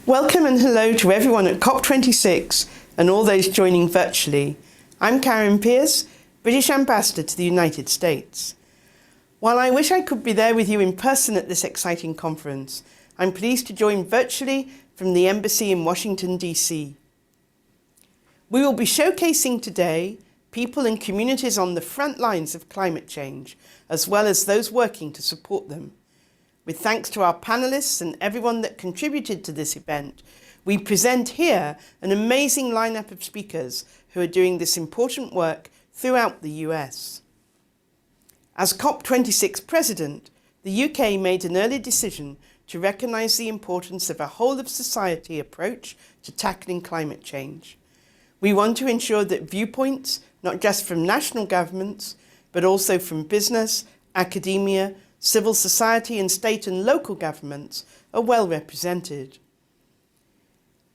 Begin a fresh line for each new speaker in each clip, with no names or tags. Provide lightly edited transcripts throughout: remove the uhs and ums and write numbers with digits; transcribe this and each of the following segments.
Welcome and hello to everyone at COP26 and all those joining virtually. I'm Karen Pearce, British Ambassador to the United States. While I wish I could be there with you in person at this exciting conference, I'm pleased to join virtually from the Embassy in Washington, D.C. We will be showcasing today people and communities on the front lines of climate change, as well as those working to support them. With thanks to our panelists and everyone that contributed to this event, we present here an amazing lineup of speakers who are doing this important work throughout the US. As COP26 President, the UK made an early decision to recognise the importance of a whole-of-society approach to tackling climate change. We want to ensure that viewpoints, not just from national governments, but also from business, academia, civil society and state and local governments are well represented.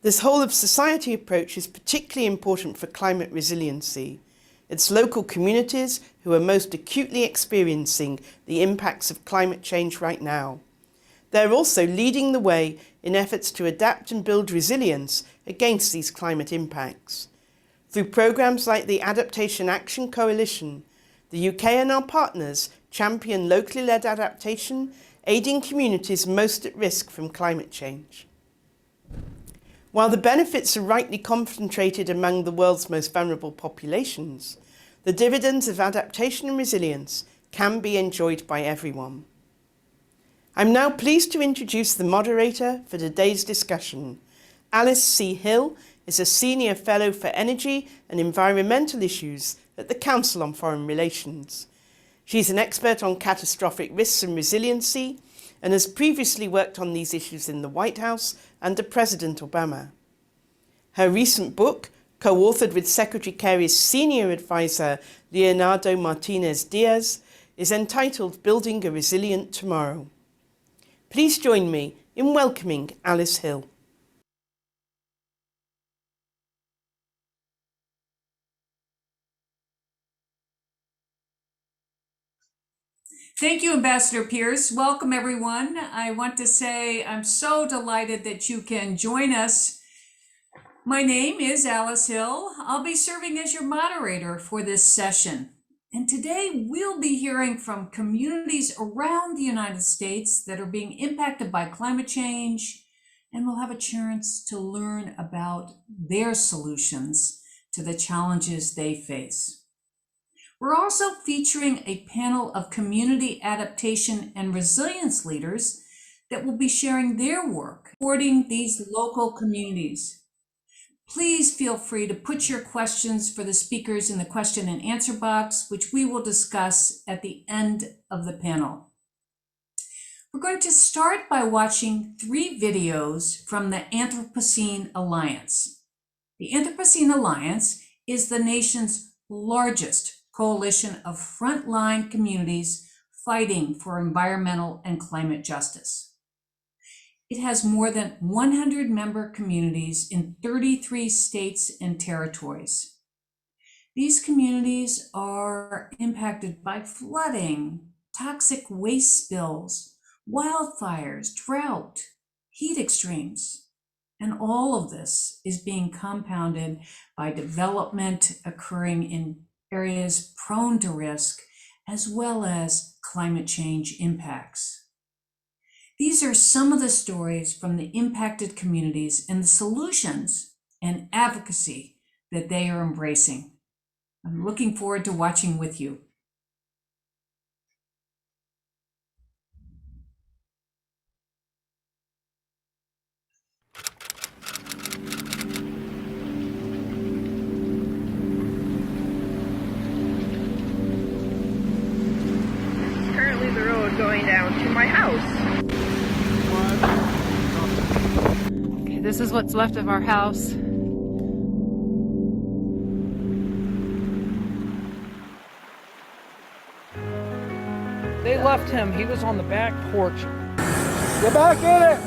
This whole-of-society approach is particularly important for climate resiliency. It's local communities who are most acutely experiencing the impacts of climate change right now. They're also leading the way in efforts to adapt and build resilience against these climate impacts. Through programs like the Adaptation Action Coalition, the UK and our partners champion locally led adaptation, aiding communities most at risk from climate change. While the benefits are rightly concentrated among the world's most vulnerable populations, the dividends of adaptation and resilience can be enjoyed by everyone. I'm now pleased to introduce the moderator for today's discussion. Alice C. Hill is a Senior Fellow for Energy and Environmental Issues at the Council on Foreign Relations. She's an expert on catastrophic risks and resiliency and has previously worked on these issues in the White House under President Obama. Her recent book, co-authored with Secretary Kerry's senior advisor Leonardo Martinez Diaz, is entitled Building a Resilient Tomorrow. Please join me in welcoming Alice Hill.
Thank you, Ambassador Pearce. Welcome, everyone. I want to say I'm so delighted that you can join us. My name is Alice Hill. I'll be serving as your moderator for this session. And today we'll be hearing from communities around the United States that are being impacted by climate change, and we'll have a chance to learn about their solutions to the challenges they face. We're also featuring a panel of community adaptation and resilience leaders that will be sharing their work supporting these local communities. Please feel free to put your questions for the speakers in the question and answer box, which we will discuss at the end of the panel. We're going to start by watching 3 videos from the Anthropocene Alliance. The Anthropocene Alliance is the nation's largest coalition of frontline communities fighting for environmental and climate justice. It has more than 100 member communities in 33 states and territories. These communities are impacted by flooding, toxic waste spills, wildfires, drought, heat extremes, and all of this is being compounded by development occurring in areas prone to risk, as well as climate change impacts. These are some of the stories from the impacted communities and the solutions and advocacy that they are embracing. I'm looking forward to watching with you.
The road going down to my house.
Okay, this is what's left of our house.
They left him. He was on the back porch.
Get back in it!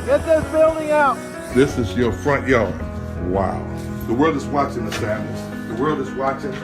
Get this building out!
This is your front yard. Wow. The world is watching, Mr. Adams. The world is watching.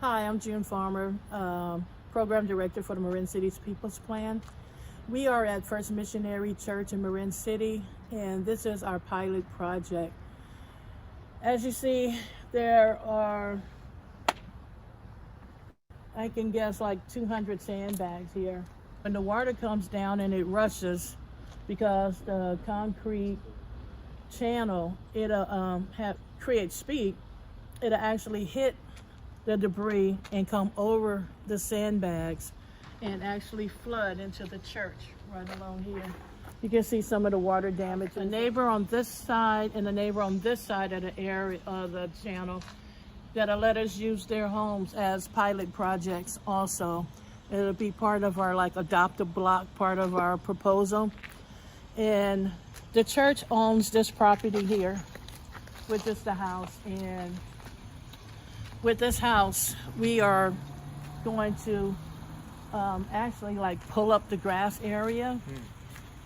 Hi, I'm June Farmer, Program Director for the Marin City's People's Plan. We are at First Missionary Church in Marin City, and this is our pilot project. As you see, there are, I can guess, like 200 sandbags here. When the water comes down and it rushes, because the concrete channel, it'll create speed, it'll actually hit the debris and come over the sandbags and actually flood into the church right along here. You can see some of the water damage. The neighbor on this side and the neighbor on this side of the area of the channel that'll let us use their homes as pilot projects also. It'll be part of our adopt a block, part of our proposal. And the church owns this property here, which is the house. And with this house, we are going to actually pull up the grass area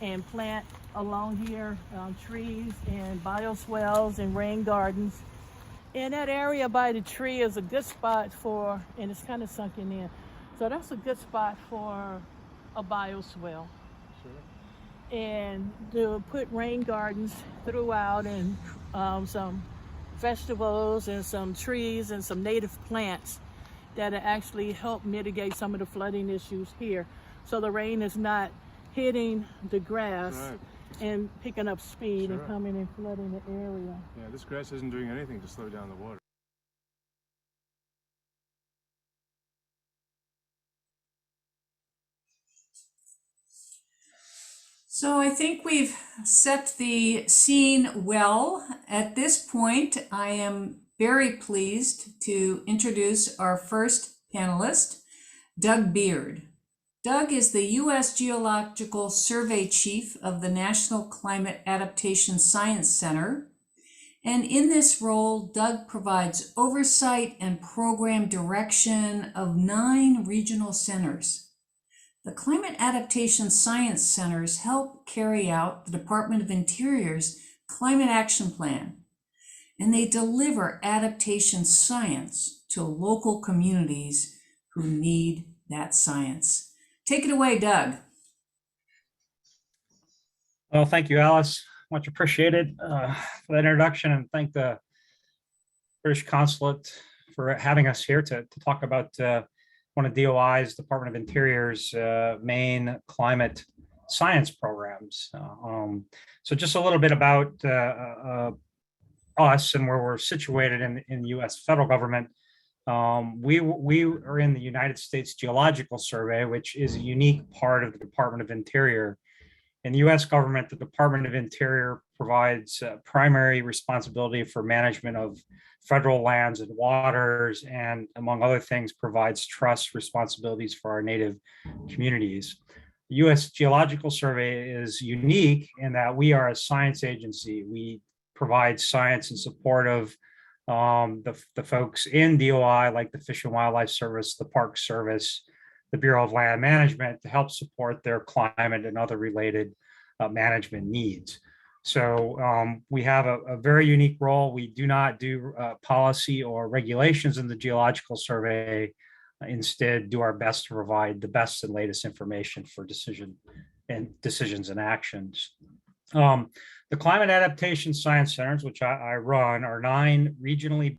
and plant along here trees and bioswales and rain gardens. And that area by the tree is a good spot for, and it's kind of sunken in, so that's a good spot for a bioswale. Sure. And to put rain gardens throughout and some vegetables and some trees and some native plants that actually help mitigate some of the flooding issues here. So the rain is not hitting the grass and picking up speed and coming and flooding the area.
Yeah, this grass isn't doing anything to slow down the water.
So I think we've set the scene well. At this point, I am very pleased to introduce our first panelist, Doug Beard. Doug is the U.S. Geological Survey Chief of the National Climate Adaptation Science Center. And in this role, Doug provides oversight and program direction of 9 regional centers. The Climate Adaptation Science Centers help carry out the Department of Interior's Climate Action Plan, and they deliver adaptation science to local communities who need that science. Take it away, Doug.
Well, thank you, Alice. Much appreciated for that introduction, and thank the British Consulate for having us here to talk about one of DOI's, Department of Interior's main climate science programs. So just a little bit about us and where we're situated in the U.S. federal government. We are in the United States Geological Survey, which is a unique part of the Department of Interior. In the U.S. government, the Department of Interior provides primary responsibility for management of federal lands and waters, and among other things, provides trust responsibilities for our native communities. The U.S. Geological Survey is unique in that we are a science agency. We provide science in support of the folks in DOI, like the Fish and Wildlife Service, the Park Service, the Bureau of Land Management, to help support their climate and other related management needs. So we have a very unique role. We do not do policy or regulations in the Geological Survey. Instead, do our best to provide the best and latest information for decisions and actions. The Climate Adaptation Science Centers, which I run, are 9 regionally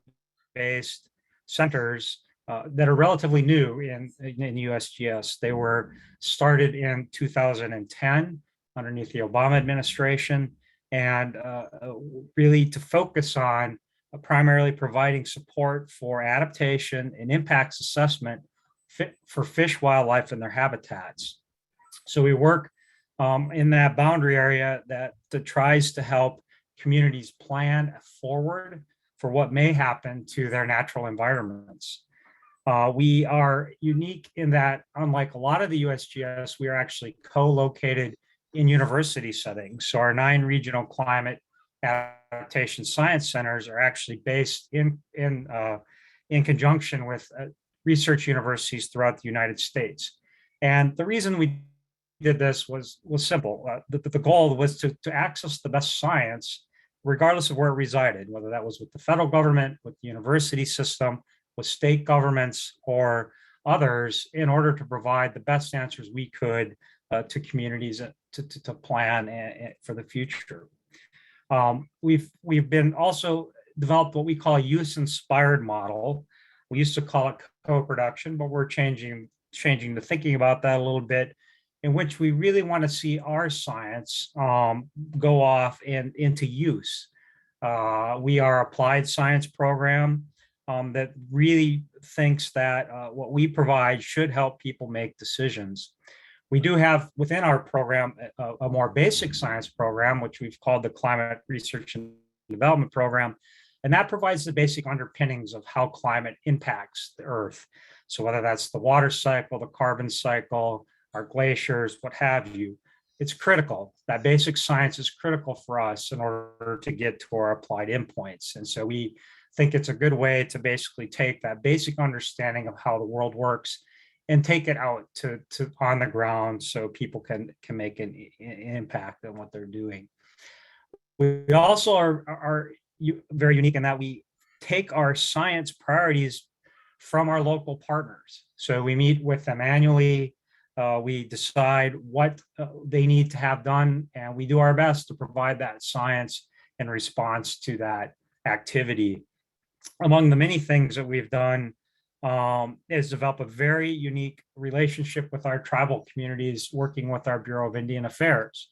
based centers that are relatively new in USGS. They were started in 2010 underneath the Obama administration, and really to focus on primarily providing support for adaptation and impacts assessment for fish, wildlife, and their habitats. So we work in that boundary area that tries to help communities plan forward for what may happen to their natural environments. We are unique in that, unlike a lot of the USGS, we are actually co-located in university settings. So our 9 regional climate adaptation science centers are actually based in conjunction with research universities throughout the United States. And the reason we did this was simple. The goal was to access the best science, regardless of where it resided, whether that was with the federal government, with the university system, with state governments or others in order to provide the best answers we could to communities to plan for the future. We've been also developed what we call a use-inspired model. We used to call it co-production, but we're changing the thinking about that a little bit, in which we really want to see our science go off and into use. We are applied science program that really thinks that what we provide should help people make decisions. We do have within our program a more basic science program, which we've called the Climate Research and Development Program. And that provides the basic underpinnings of how climate impacts the Earth. So whether that's the water cycle, the carbon cycle, our glaciers, what have you, it's critical. That basic science is critical for us in order to get to our applied endpoints. And so we think it's a good way to basically take that basic understanding of how the world works and take it out to on the ground so people can make an impact on what they're doing. We also are very unique in that we take our science priorities from our local partners. So we meet with them annually. We decide what they need to have done, and we do our best to provide that science in response to that activity. Among the many things that we've done is develop a very unique relationship with our tribal communities, working with our Bureau of Indian Affairs,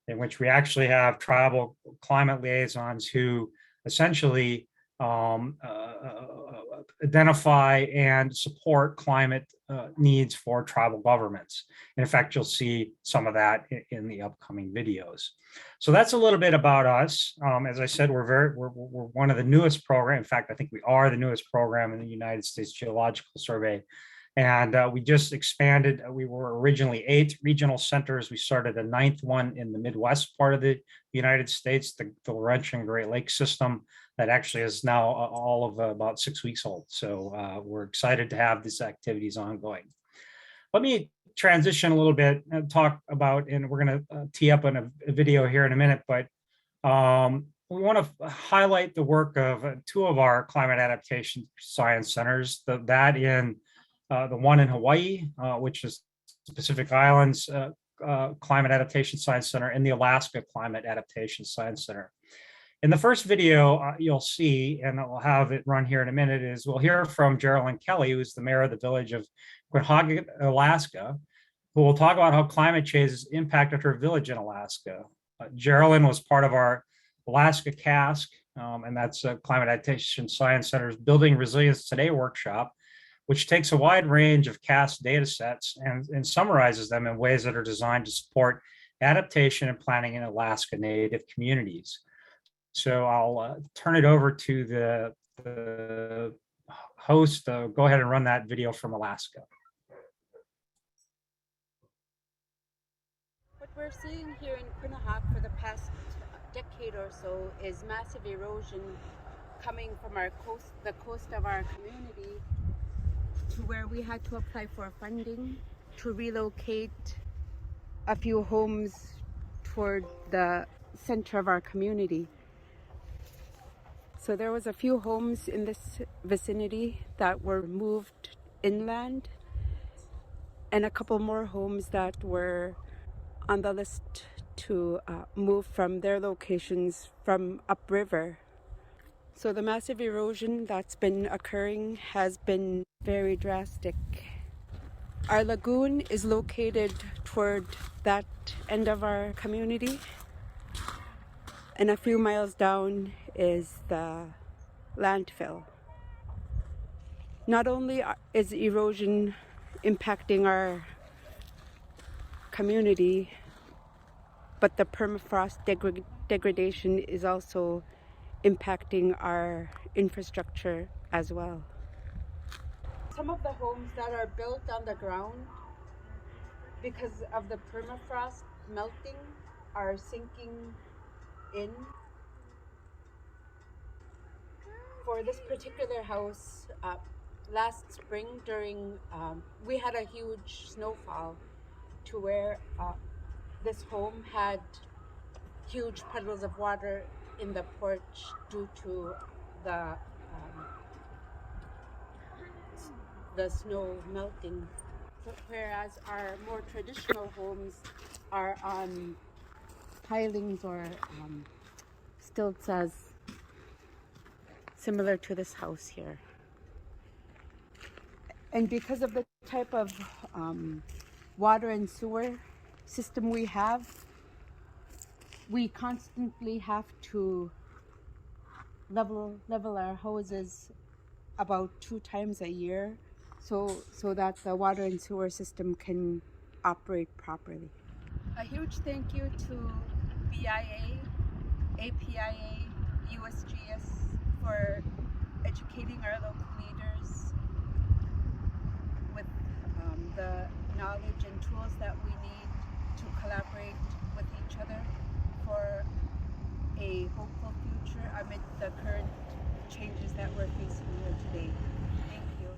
in which we actually have tribal climate liaisons who essentially identify and support climate needs for tribal governments. And in fact, you'll see some of that in the upcoming videos. So that's a little bit about us. As I said, we're one of the newest programs. In fact, I think we are the newest program in the United States Geological Survey. And we just expanded. We were originally 8 regional centers. We started a 9th one in the Midwest part of the United States, the Laurentian Great Lakes system, that actually is now all of about 6 weeks old. So we're excited to have these activities ongoing. Let me transition a little bit and talk about, and we're going to tee up on a video here in a minute, but we want to highlight the work of 2 of our climate adaptation science centers, that in the one in Hawaii, which is Pacific Islands Climate Adaptation Science Center, and the Alaska Climate Adaptation Science Center. In the first video you'll see, and I'll have it run here in a minute, is we'll hear from Geraldine Kelly, who's the mayor of the village of Quinhagak, Alaska, who will talk about how climate change has impacted her village in Alaska. Geraldine was part of our Alaska CASC, and that's Climate Adaptation Science Center's Building Resilience Today workshop, which takes a wide range of CASC data sets and summarizes them in ways that are designed to support adaptation and planning in Alaska Native communities. So I'll turn it over to the host. Go ahead and run that video from Alaska.
What we're seeing here in Quinhagak for the past decade or so is massive erosion coming from the coast of our community, to where we had to apply for funding to relocate a few homes toward the center of our community. So there was a few homes in this vicinity that were moved inland, and a couple more homes that were on the list to move from their locations from upriver. So the massive erosion that's been occurring has been very drastic. Our lagoon is located toward that end of our community, and a few miles down is the landfill. Not only is erosion impacting our community, but the permafrost degradation is also impacting our infrastructure as well. Some of the homes that are built on the ground, because of the permafrost melting, are sinking in. For this particular house, last spring we had a huge snowfall to where this home had huge puddles of water in the porch due to the the snow melting. Whereas our more traditional homes are on pilings or stilts, as similar to this house here. And because of the type of water and sewer system we have, we constantly have to level our hoses about 2 times a year so that the water and sewer system can operate properly. A huge thank you to BIA, APIA, USGS for educating our local leaders with the knowledge and tools that we need to collaborate with each other for a hopeful future amid the current changes that we're facing here today. Thank you.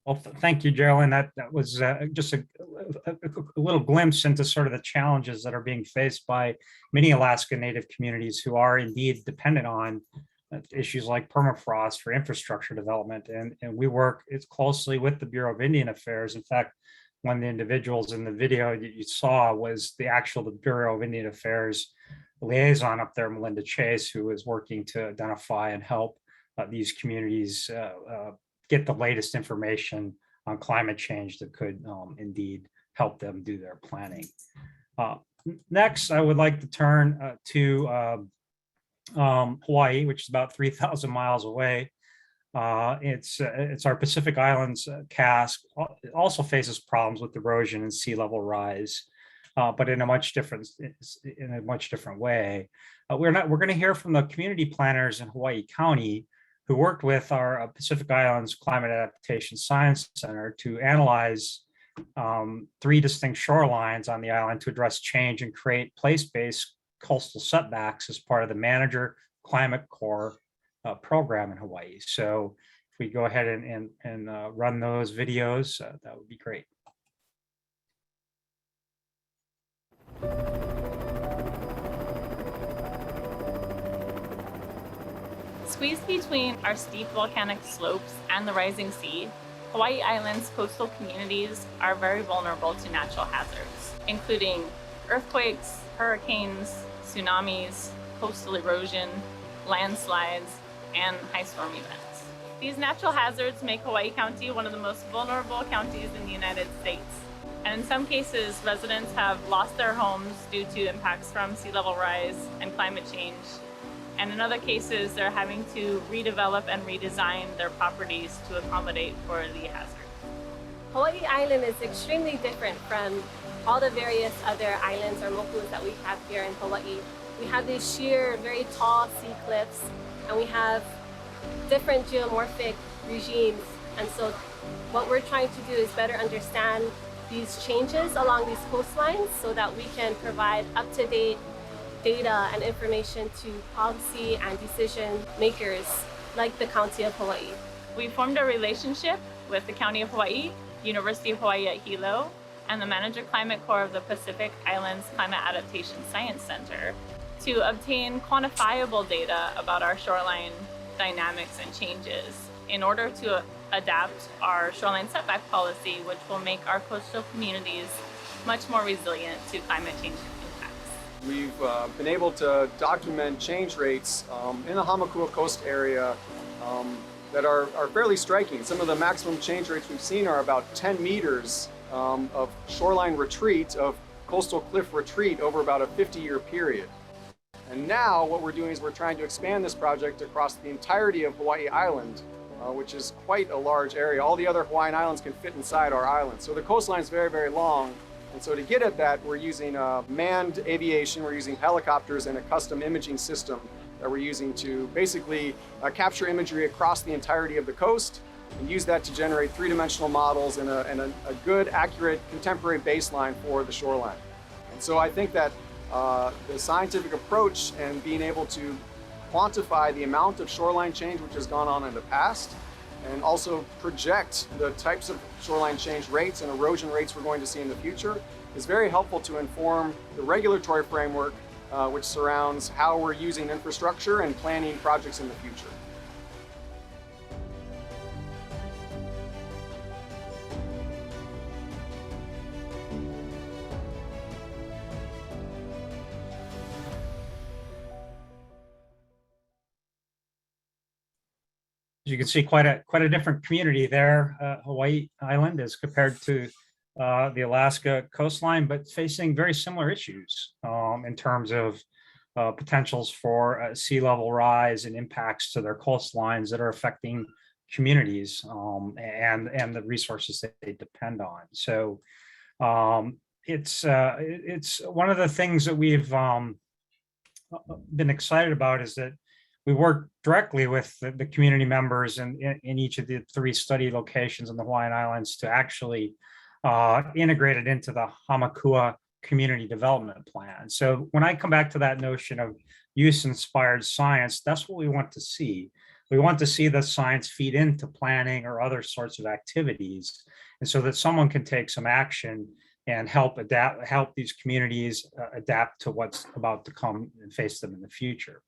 Well, thank you, Geraldine. That was just a little glimpse into sort of the challenges that are being faced by many Alaska Native communities who are indeed dependent on issues like permafrost for infrastructure development. And we work closely with the Bureau of Indian Affairs. In fact, one of the individuals in the video that you saw was the Bureau of Indian Affairs liaison up there, Melinda Chase, who is working to identify and help these communities get the latest information on climate change that could indeed help them do their planning. Next, I would like to turn to Hawaii, which is about 3,000 miles away. It's our Pacific Islands CASC. It also faces problems with erosion and sea level rise, but in a much different way. We're going to hear from the community planners in Hawaii County who worked with our Pacific Islands Climate Adaptation Science Center to analyze 3 distinct shorelines on the island to address change and create place-based coastal setbacks as part of the Manager Climate Corps program in Hawaii. So if we go ahead and run those videos, that would be great.
Squeezed between our steep volcanic slopes and the rising sea, Hawaii Island's coastal communities are very vulnerable to natural hazards, including earthquakes, hurricanes, tsunamis, coastal erosion, landslides, and high storm events. These natural hazards make Hawaii County one of the most vulnerable counties in the United States. And in some cases, residents have lost their homes due to impacts from sea level rise and climate change. And in other cases, they're having to redevelop and redesign their properties to accommodate for the hazard.
Hawaii Island is extremely different from all the various other islands or mokus that we have here in Hawaii. We have these sheer, very tall sea cliffs, and we have different geomorphic regimes. And so what we're trying to do is better understand these changes along these coastlines so that we can provide up-to-date data and information to policy and decision makers like the County of Hawaii.
We formed a relationship with the County of Hawaii, University of Hawaii at Hilo, and the Manager Climate Corps of the Pacific Islands Climate Adaptation Science Center to obtain quantifiable data about our shoreline dynamics and changes in order to adapt our shoreline setback policy, which will make our coastal communities much more resilient to climate change impacts.
We've been able to document change rates in the Hamakua Coast area that are fairly striking. Some of the maximum change rates we've seen are about 10 meters of shoreline retreat, of coastal cliff retreat over about a 50-year period. And now what we're doing is we're trying to expand this project across the entirety of Hawaii Island, which is quite a large area. All the other Hawaiian islands can fit inside our island. So the coastline is very, very long. And so to get at that, we're using manned aviation, we're using helicopters and a custom imaging system that we're using to basically capture imagery across the entirety of the coast and use that to generate three-dimensional models and a good, accurate, contemporary baseline for the shoreline. And so I think that the scientific approach and being able to quantify the amount of shoreline change which has gone on in the past and also project the types of shoreline change rates and erosion rates we're going to see in the future is very helpful to inform the regulatory framework which surrounds how we're using infrastructure and planning projects in the future.
As you can see, quite a different community there, Hawaii Island, as compared to the Alaska coastline, but facing very similar issues in terms of potentials for sea level rise and impacts to their coastlines that are affecting communities and the resources that they depend on. So it's one of the things that we've been excited about is that we work directly with the community members in each of the 3 study locations in the Hawaiian Islands to actually integrate it into the Hamakua Community Development Plan. So when I come back to that notion of use-inspired science, that's what we want to see. We want to see the science feed into planning or other sorts of activities, and so that someone can take some action and help these communities adapt to what's about to come and face them in the future.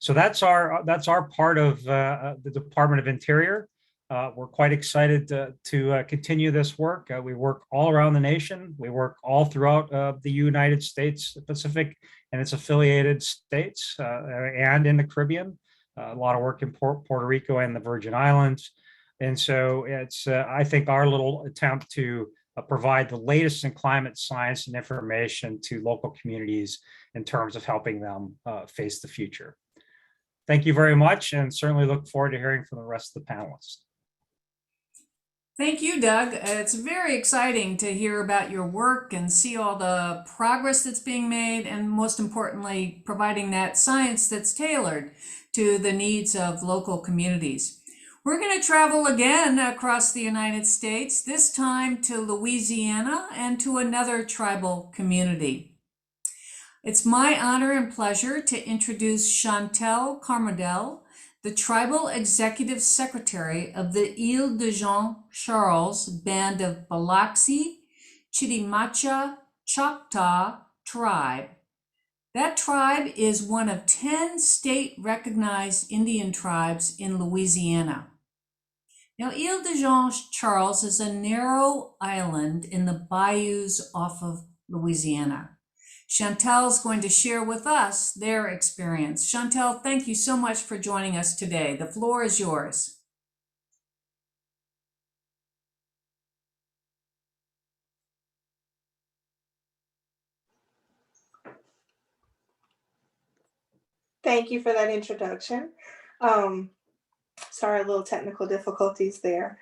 So that's our part of the Department of Interior. We're quite excited to continue this work. We work all around the nation. We work all throughout the United States, the Pacific and its affiliated states, and in the Caribbean. A lot of work in Puerto Rico and the Virgin Islands. And so it's, I think, our little attempt to provide the latest in climate science and information to local communities in terms of helping them face the future. Thank you very much, and certainly look forward to hearing from the rest of the panelists.
Thank you, Doug. It's very exciting to hear about your work and see all the progress that's being made, and most importantly, providing that science that's tailored to the needs of local communities. We're going to travel again across the United States, this time to Louisiana and to another tribal community. It's my honor and pleasure to introduce Chantal Carmodel, the Tribal Executive Secretary of the Ile de Jean Charles Band of Biloxi, Chitimacha, Choctaw Tribe. That tribe is one of 10 state-recognized Indian tribes in Louisiana. Now, Ile de Jean Charles is a narrow island in the bayous off of Louisiana. Chantal is going to share with us their experience. Chantal, thank you so much for joining us today. The floor is yours.
Thank you for that introduction. Sorry, a little technical difficulties there.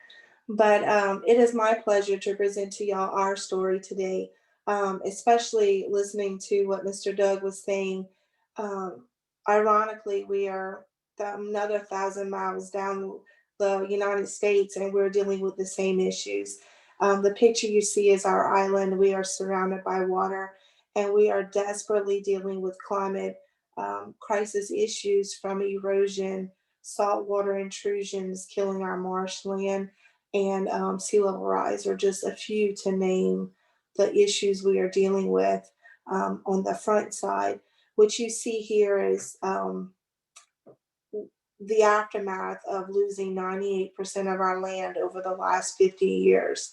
But it is my pleasure to present to y'all our story today. Especially listening to what Mr. Doug was saying. Ironically, we are another 1,000 miles down the United States, and we're dealing with the same issues. The picture you see is our island. We are surrounded by water, and we are desperately dealing with climate crisis issues from erosion, saltwater intrusions killing our marshland, and sea level rise are just a few to name the issues we are dealing with on the front side. What you see here is the aftermath of losing 98% of our land over the last 50 years.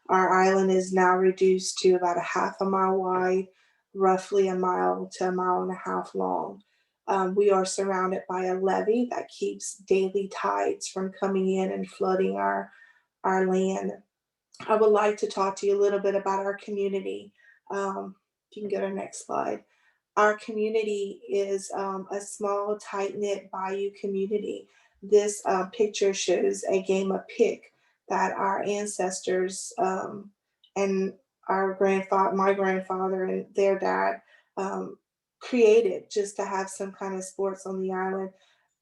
Our island is now reduced to about a half a mile wide, roughly a mile to a mile and a half long. We are surrounded by a levee that keeps daily tides from coming in and flooding our land. I would like to talk to you a little bit about our community. If you can go to the next slide. Our community is a small, tight-knit bayou community. This picture shows a game of pick that our ancestors and my grandfather and their dad created just to have some kind of sports on the island.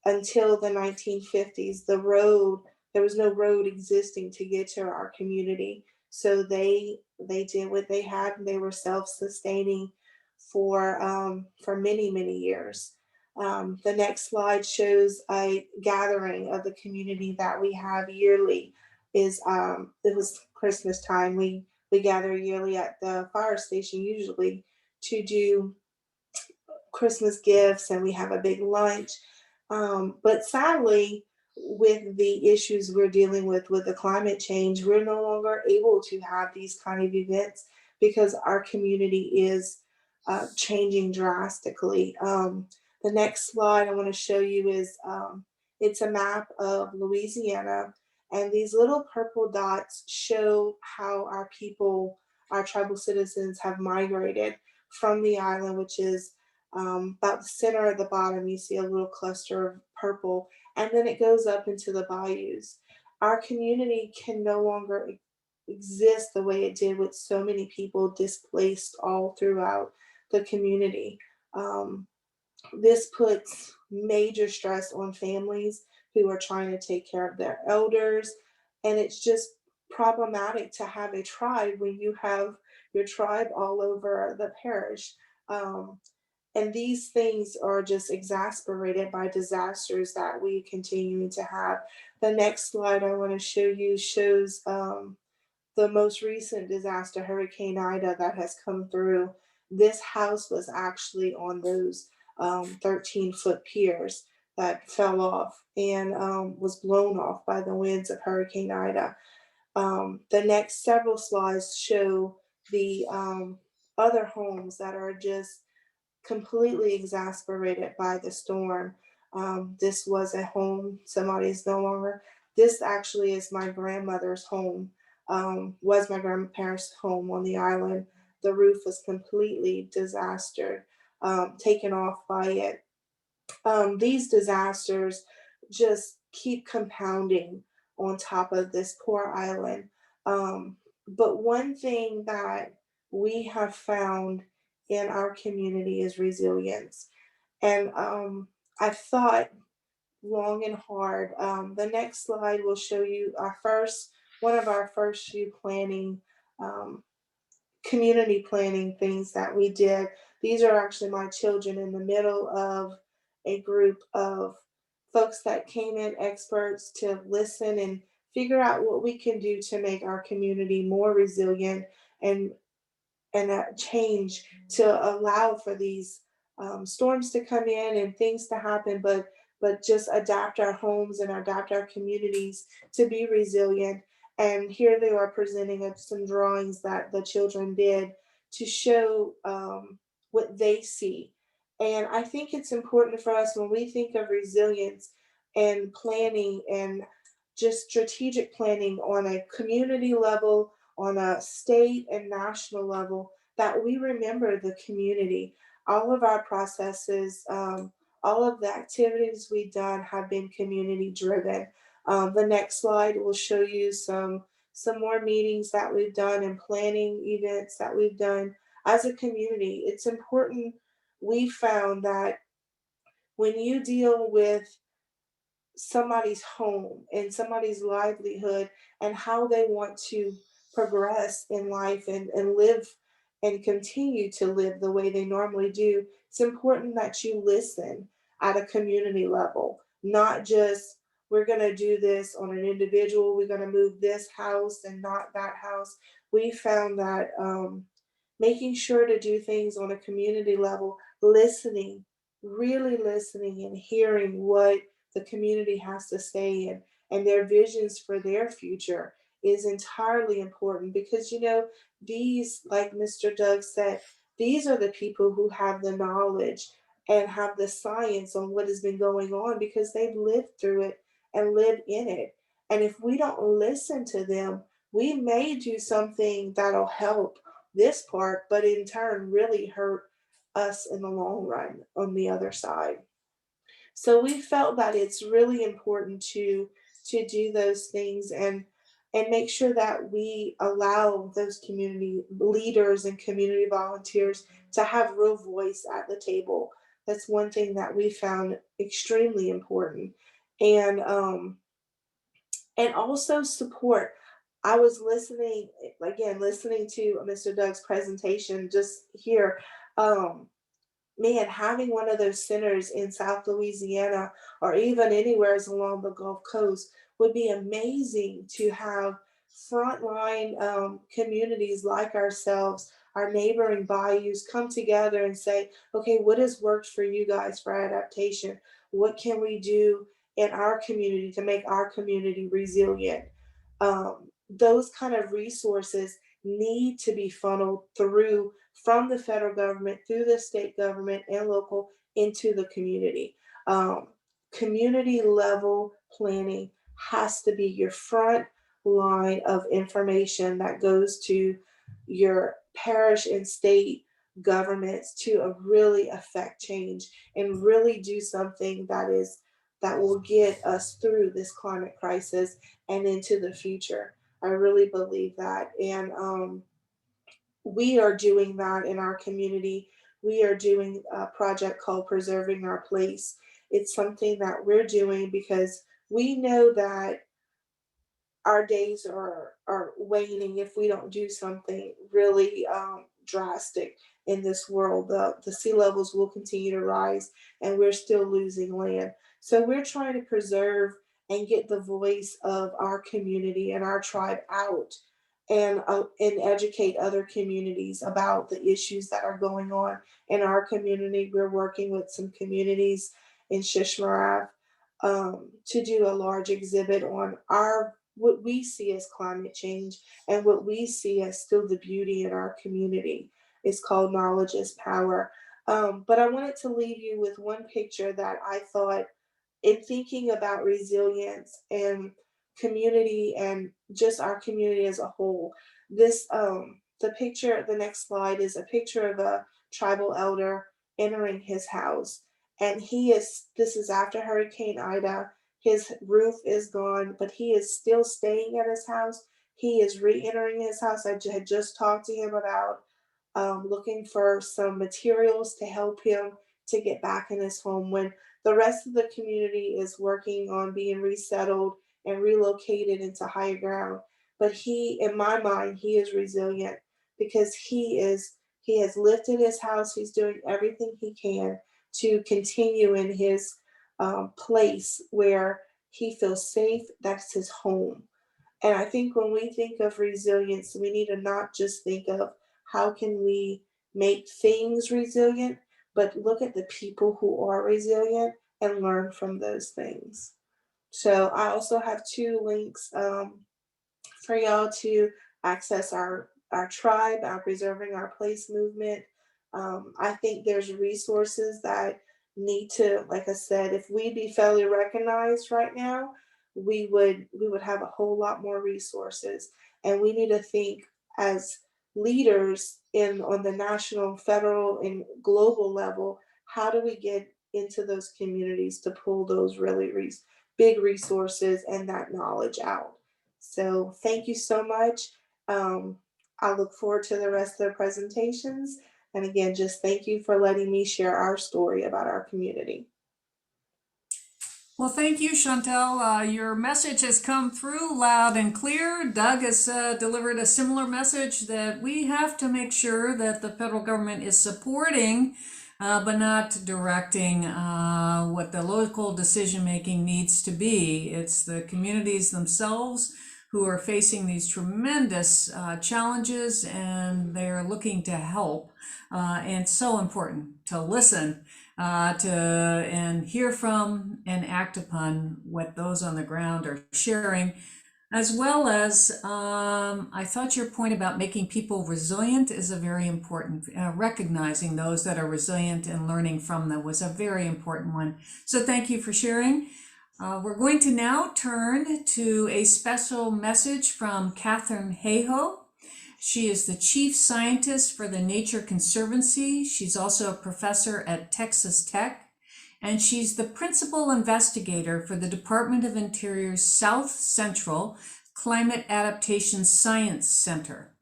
Until the 1950s, there was no road existing to get to our community. So they did what they had, and they were self-sustaining for many, many years. The next slide shows a gathering of the community that we have yearly. It was Christmas time. We gather yearly at the fire station usually to do Christmas gifts and we have a big lunch. But sadly, with the issues we're dealing with the climate change, we're no longer able to have these kind of events because our community is changing drastically. The next slide I want to show you is it's a map of Louisiana, and these little purple dots show how our people, our tribal citizens, have migrated from the island, which is about the center of the bottom. You see a little cluster of purple, and then it goes up into the bayous. Our community can no longer exist the way it did, with so many people displaced all throughout the community. This puts major stress on families who are trying to take care of their elders, and it's just problematic to have a tribe when you have your tribe all over the parish. And these things are just exasperated by disasters that we continue to have. The next slide I want to show you shows the most recent disaster, Hurricane Ida, that has come through. This house was actually on those 13-foot piers that fell off and was blown off by the winds of Hurricane Ida. The next several slides show the other homes that are just completely exasperated by the storm. This was a home, somebody's no longer. This actually is my grandmother's home, was my grandparents' home on the island. The roof was completely disastered, taken off by it. These disasters just keep compounding on top of this poor island. But one thing that we have found in our community is resilience. And I thought long and hard. The next slide will show you one of our first few community planning things that we did. These are actually my children in the middle of a group of folks that came in, experts, to listen and figure out what we can do to make our community more resilient and change to allow for these storms to come in and things to happen, but just adapt our homes and adapt our communities to be resilient. And here they are presenting some drawings that the children did to show what they see. And I think it's important for us when we think of resilience and planning and just strategic planning on a community level, on a state and national level, that we remember the community. All of our processes, all of the activities we've done have been community driven. The next slide will show you some more meetings that we've done and planning events that we've done as a community. It's important. We found that when you deal with somebody's home and somebody's livelihood and how they want to progress in life and live and continue to live the way they normally do, it's important that you listen at a community level, not just we're going to do this on an individual, we're going to move this house and not that house. We found that making sure to do things on a community level, listening, really listening and hearing what the community has to say and their visions for their future is entirely important, because these, like Mr. Doug said, these are the people who have the knowledge and have the science on what has been going on because they've lived through it and lived in it. And if we don't listen to them, we may do something that'll help this part, but in turn really hurt us in the long run on the other side. So we felt that it's really important to do those things and make sure that we allow those community leaders and community volunteers to have real voice at the table. That's one thing that we found extremely important. And also support. I was listening to Mr. Doug's presentation just here. Man, having one of those centers in South Louisiana or even anywhere along the Gulf Coast would be amazing to have frontline communities like ourselves, our neighboring bayous come together and say, okay, what has worked for you guys for adaptation? What can we do in our community to make our community resilient? Those kind of resources need to be funneled through from the federal government, through the state government and local into the community. Community level planning has to be your front line of information that goes to your parish and state governments to really affect change and really do something that will get us through this climate crisis and into the future. I really believe that. And we are doing that in our community. We are doing a project called Preserving Our Place. It's something that we're doing because we know that our days are waning if we don't do something really drastic in this world. The sea levels will continue to rise and we're still losing land. So we're trying to preserve and get the voice of our community and our tribe out and educate other communities about the issues that are going on in our community. We're working with some communities in Shishmaref to do a large exhibit on what we see as climate change and what we see as still the beauty in our community. It's called Knowledge is Power. But I wanted to leave you with one picture that I thought, in thinking about resilience and community and just our community as a whole, the picture, the next slide, is a picture of a tribal elder entering his house. And this is after Hurricane Ida. His roof is gone, but he is still staying at his house. He is re-entering his house. I had just talked to him about looking for some materials to help him to get back in his home when the rest of the community is working on being resettled and relocated into higher ground. But he, in my mind, he is resilient because he has lifted his house. He's doing everything he can to continue in his place where he feels safe. That's his home. And I think when we think of resilience, we need to not just think of how can we make things resilient, but look at the people who are resilient and learn from those things. So I also have 2 links for y'all to access our tribe, our Preserving Our Place movement. I think there's resources that need to, like I said, if we'd be federally recognized right now, we would have a whole lot more resources. And we need to think as leaders on the national, federal, and global level, how do we get into those communities to pull those really big resources and that knowledge out? So thank you so much. I look forward to the rest of the presentations. And again, just thank you for letting me share our story about our community.
Well, thank you, Chantel. Your message has come through loud and clear. Doug has delivered a similar message that we have to make sure that the federal government is supporting, but not directing what the local decision-making needs to be. It's the communities themselves who are facing these tremendous challenges, and they're looking to help. And it's so important to listen and hear from and act upon what those on the ground are sharing, as well as I thought your point about making people resilient is a very important, recognizing those that are resilient and learning from them was a very important one. So thank you for sharing. We're going to now turn to a special message from Catherine Hayhoe. She is the Chief Scientist for the Nature Conservancy. She's also a professor at Texas Tech, and she's the Principal Investigator for the Department of Interior's South Central Climate Adaptation Science Center.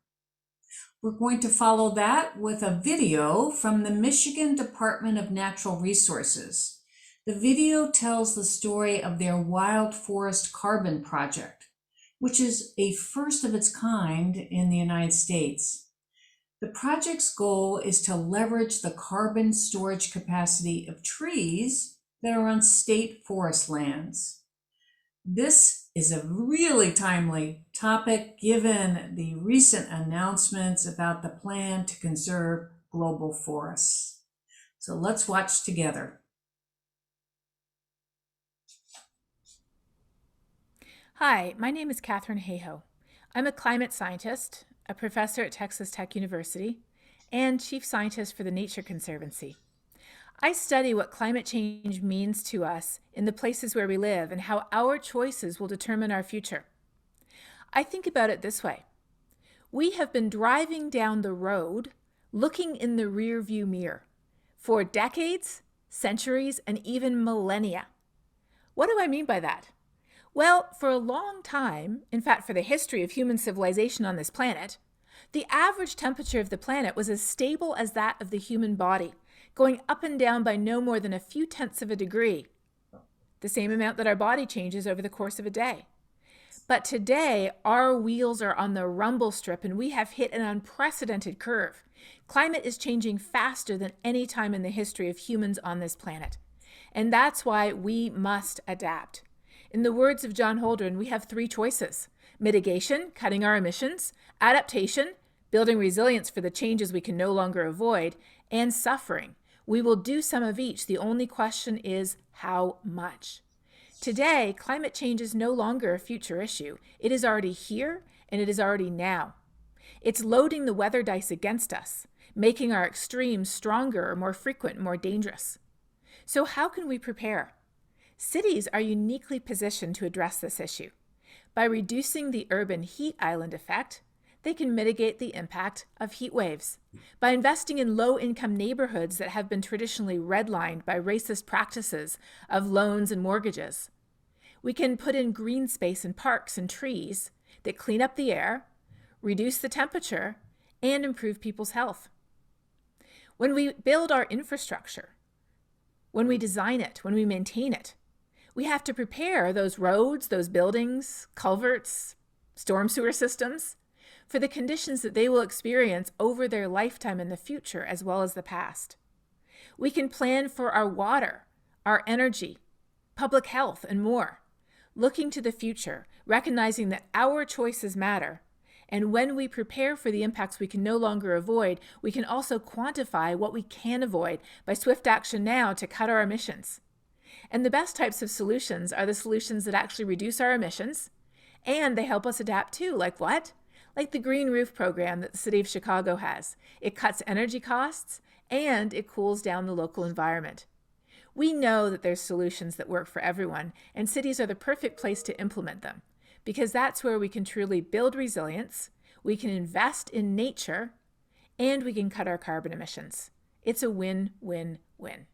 We're going to follow that with a video from the Michigan Department of Natural Resources. The video tells the story of their Wild Forest Carbon Project, which is a first of its kind in the United States. The project's goal is to leverage the carbon storage capacity of trees that are on state forest lands. This is a really timely topic given the recent announcements about the plan to conserve global forests. So let's watch together.
Hi, my name is Catherine Hayhoe. I'm a climate scientist, a professor at Texas Tech University, and chief scientist for the Nature Conservancy. I study what climate change means to us in the places where we live and how our choices will determine our future. I think about it this way. We have been driving down the road looking in the rearview mirror for decades, centuries, and even millennia. What do I mean by that? Well, for a long time, in fact, for the history of human civilization on this planet, the average temperature of the planet was as stable as that of the human body, going up and down by no more than a few tenths of a degree, the same amount that our body changes over the course of a day. But today, our wheels are on the rumble strip and we have hit an unprecedented curve. Climate is changing faster than any time in the history of humans on this planet. And that's why we must adapt. In the words of John Holdren, we have three choices: mitigation, cutting our emissions; adaptation, building resilience for the changes we can no longer avoid; and suffering. We will do some of each. The only question is how much. Today, climate change is no longer a future issue. It is already here and it is already now. It's loading the weather dice against us, making our extremes stronger, more frequent, more dangerous. So how can we prepare? Cities are uniquely positioned to address this issue. By reducing the urban heat island effect, they can mitigate the impact of heat waves. By investing in low-income neighborhoods that have been traditionally redlined by racist practices of loans and mortgages, we can put in green space and parks and trees that clean up the air, reduce the temperature, and improve people's health. When we build our infrastructure, when we design it, when we maintain it, we have to prepare those roads, those buildings, culverts, storm sewer systems for the conditions that they will experience over their lifetime in the future as well as the past. We can plan for our water, our energy, public health, and more, looking to the future, recognizing that our choices matter. And when we prepare for the impacts we can no longer avoid, we can also quantify what we can avoid by swift action now to cut our emissions. And the best types of solutions are the solutions that actually reduce our emissions, and they help us adapt too. Like what? Like the Green Roof program that the City of Chicago has. It cuts energy costs and it cools down the local environment. We know that there's solutions that work for everyone, and cities are the perfect place to implement them, because that's where we can truly build resilience, we can invest in nature, and we can cut our carbon emissions. It's a win-win-win.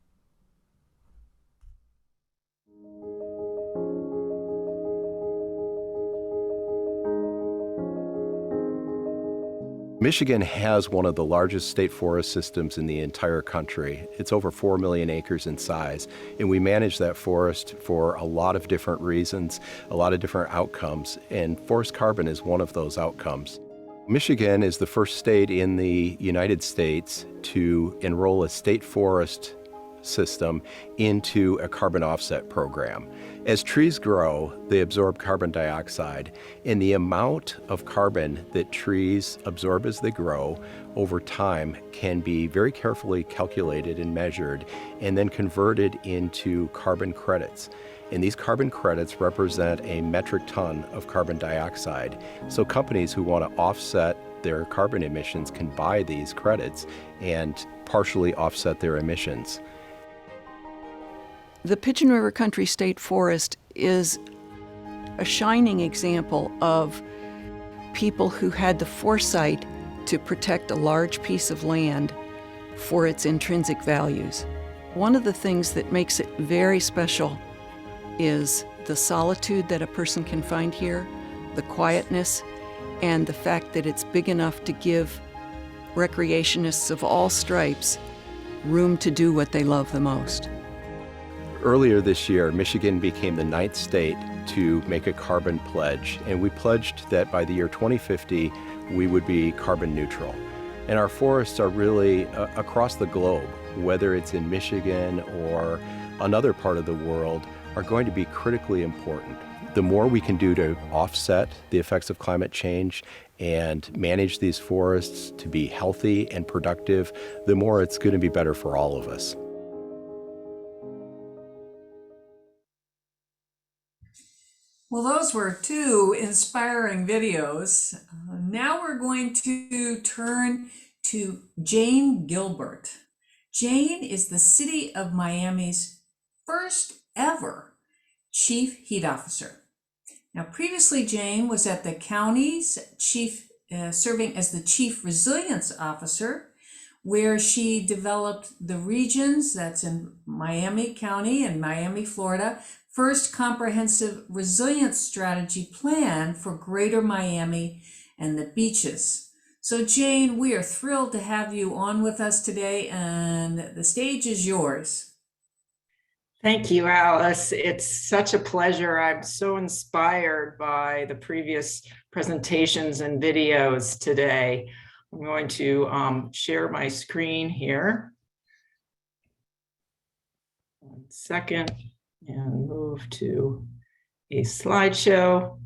Michigan has one of the largest state forest systems in the entire country. It's over 4 million acres in size, and we manage that forest for a lot of different reasons, a lot of different outcomes, and forest carbon is one of those outcomes. Michigan is the first state in the United States to enroll a state forest system into a carbon offset program. As trees grow, they absorb carbon dioxide, and the amount of carbon that trees absorb as they grow over time can be very carefully calculated and measured and then converted into carbon credits. And these carbon credits represent a metric ton of carbon dioxide. So companies who want to offset their carbon emissions can buy these credits and partially offset their emissions.
The Pigeon River Country State Forest is a shining example of people who had the foresight to protect a large piece of land for its intrinsic values. One of the things that makes it very special is the solitude that a person can find here, the quietness, and the fact that it's big enough to give recreationists of all stripes room to do what they love the most.
Earlier this year, Michigan became the 9th state to make a carbon pledge, and we pledged that by the year 2050, we would be carbon neutral. And our forests are really across the globe, whether it's in Michigan or another part of the world, are going to be critically important. The more we can do to offset the effects of climate change and manage these forests to be healthy and productive, the more it's going to be better for all of us.
Well, those were two inspiring videos. Now we're going to turn to Jane Gilbert. Jane is the City of Miami's first ever Chief Heat Officer. Now, previously, Jane was at the county's serving as the Chief Resilience Officer, where she developed the regions, that's in Miami County and Miami, Florida, first comprehensive resilience strategy plan for Greater Miami and the beaches. So Jane, we are thrilled to have you on with us today, and the stage is yours.
Thank you, Alice. It's such a pleasure. I'm so inspired by the previous presentations and videos today. I'm going to share my screen here. 1 second, and move to a slideshow.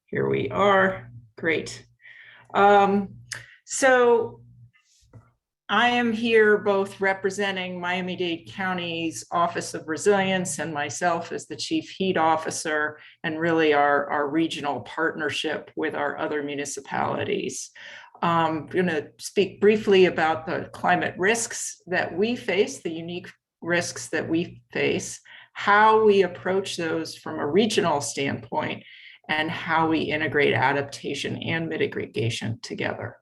Here we are. Great. So I am here both representing Miami-Dade County's Office of Resilience and myself as the Chief Heat Officer, and really our regional partnership with our other municipalities. I'm going to speak briefly about the climate risks that we face, the unique risks that we face, how we approach those from a regional standpoint, and how we integrate adaptation and mitigation together.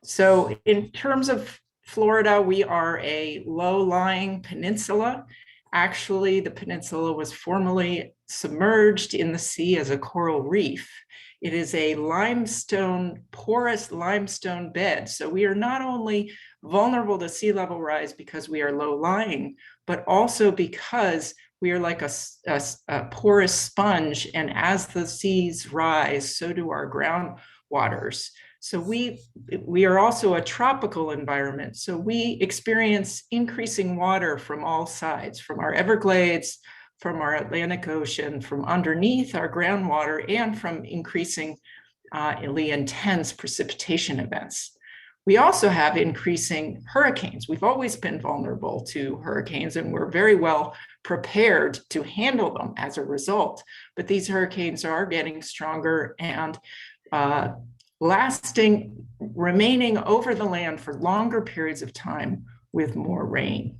So in terms of Florida, we are a low-lying peninsula. Actually, the peninsula was formerly submerged in the sea as a coral reef. It is a limestone, porous limestone bed. So we are not only vulnerable to sea level rise because we are low-lying, but also because we are like a porous sponge. And as the seas rise, so do our groundwaters. So we are also a tropical environment. So we experience increasing water from all sides, from our Everglades, from our Atlantic Ocean, from underneath our groundwater, and from increasingly intense precipitation events. We also have increasing hurricanes. We've always been vulnerable to hurricanes, and we're very well prepared to handle them as a result. But these hurricanes are getting stronger and remaining over the land for longer periods of time with more rain.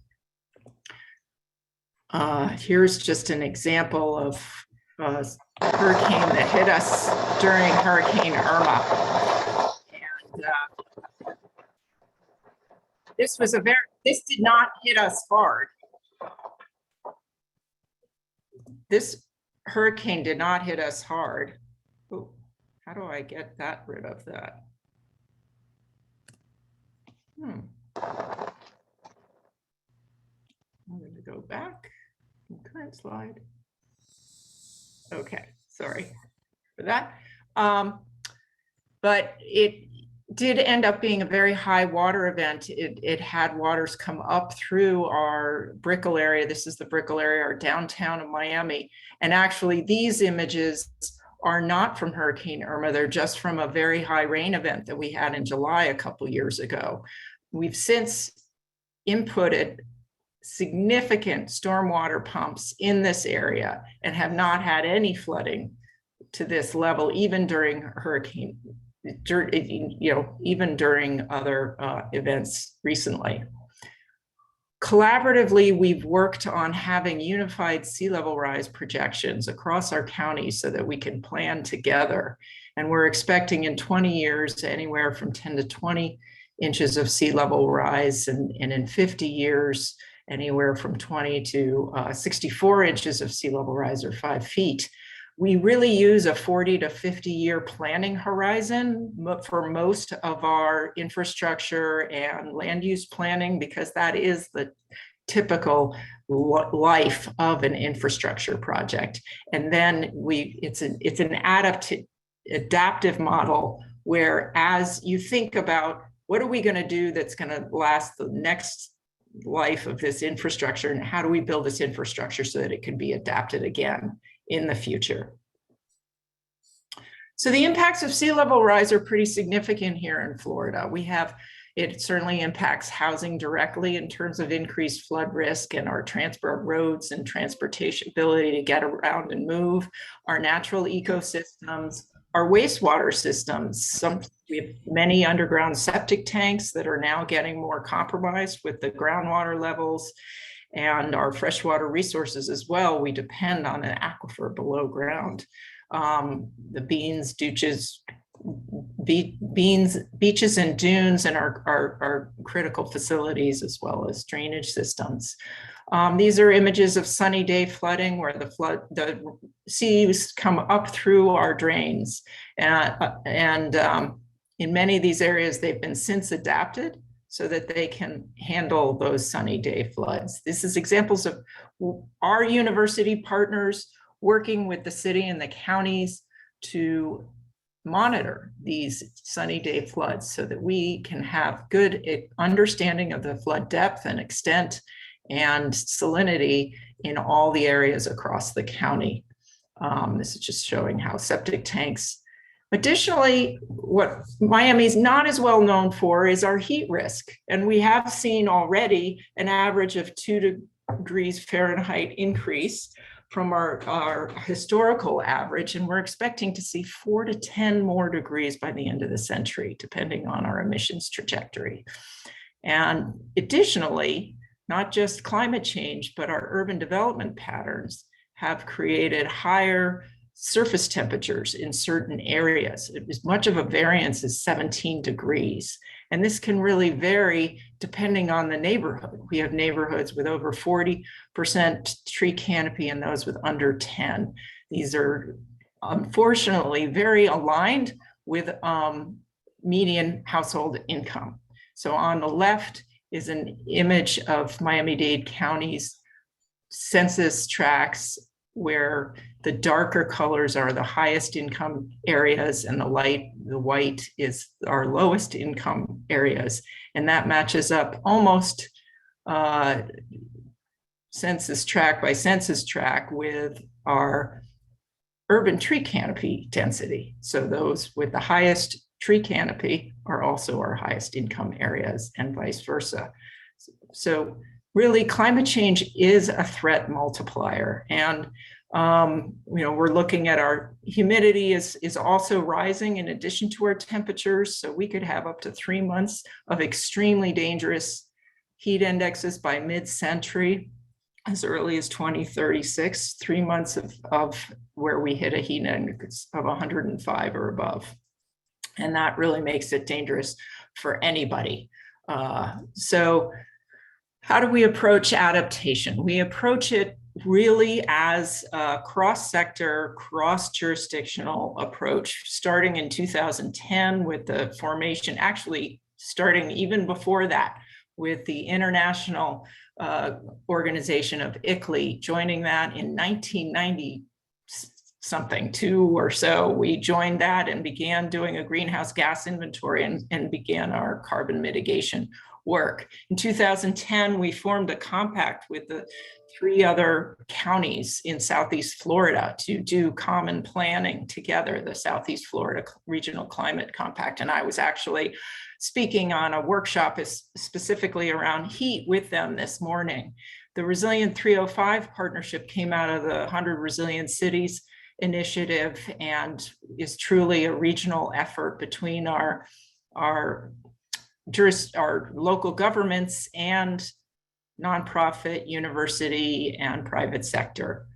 Here's just an example of a hurricane that hit us during Hurricane Irma. And this did not hit us hard. This hurricane did not hit us hard. Ooh. How do I get rid of that? I'm going to go back. Current slide. Okay, sorry for that. But it did end up being a very high water event. It had waters come up through our Brickell area. This is the Brickell area, our downtown of Miami. And actually these images are not from Hurricane Irma. They're just from a very high rain event that we had in July a couple years ago. We've since inputted significant stormwater pumps in this area and have not had any flooding to this level, even during even during other events recently. Collaboratively, we've worked on having unified sea level rise projections across our counties so that we can plan together. And we're expecting in 20 years anywhere from 10 to 20 inches of sea level rise, and in 50 years, anywhere from 20 to 64 inches of sea level rise, or 5 feet. We really use a 40 to 50 year planning horizon for most of our infrastructure and land use planning, because that is the typical life of an infrastructure project. And then it's an adaptive model where, as you think about what are we going to do that's going to last the next life of this infrastructure, and how do we build this infrastructure so that it can be adapted again in the future. So the impacts of sea level rise are pretty significant here in Florida. It certainly impacts housing directly in terms of increased flood risk and our transport roads and transportation ability to get around and move, our natural ecosystems, our wastewater systems. We have many underground septic tanks that are now getting more compromised with the groundwater levels, and our freshwater resources as well. We depend on an aquifer below ground. The beaches and dunes and our critical facilities, as well as drainage systems. These are images of sunny day flooding where the seas come up through our drains. And in many of these areas, they've been since adapted so that they can handle those sunny day floods. This is examples of our university partners working with the city and the counties to monitor these sunny day floods so that we can have good understanding of the flood depth and extent and salinity in all the areas across the county. This is just showing how septic tanks. Additionally, what Miami's not as well known for is our heat risk. And we have seen already an average of 2 degrees Fahrenheit increase from our historical average, and we're expecting to see 4 to 10 more degrees by the end of the century, depending on our emissions trajectory. And additionally, not just climate change, but our urban development patterns have created higher surface temperatures in certain areas. As much of a variance as 17 degrees. And this can really vary depending on the neighborhood. We have neighborhoods with over 40% tree canopy and those with under 10. These are unfortunately very aligned with median household income. So on the left is an image of Miami-Dade County's census tracts, where the darker colors are the highest income areas and the white is our lowest income areas. And that matches up almost census tract by census tract with our urban tree canopy density. So those with the highest tree canopy are also our highest income areas and vice versa. So really, climate change is a threat multiplier. And we're looking at our humidity is also rising in addition to our temperatures. So we could have up to 3 months of extremely dangerous heat indexes by mid-century, as early as 2036, 3 months of where we hit a heat index of 105 or above. And that really makes it dangerous for anybody. So how do we approach adaptation? We approach it really as a cross-sector, cross-jurisdictional approach, starting in 2010 with the formation, actually starting even before that, with the international organization of ICLEI, joining that in 1990 something, 2 or so. We joined that and began doing a greenhouse gas inventory and began our carbon mitigation work. In 2010, we formed a compact with the 3 other counties in Southeast Florida to do common planning together, the Southeast Florida Regional Climate Compact. And I was actually speaking on a workshop specifically around heat with them this morning. The Resilient 305 partnership came out of the 100 Resilient Cities initiative and is truly a regional effort between our local governments and nonprofit, university, and private sector.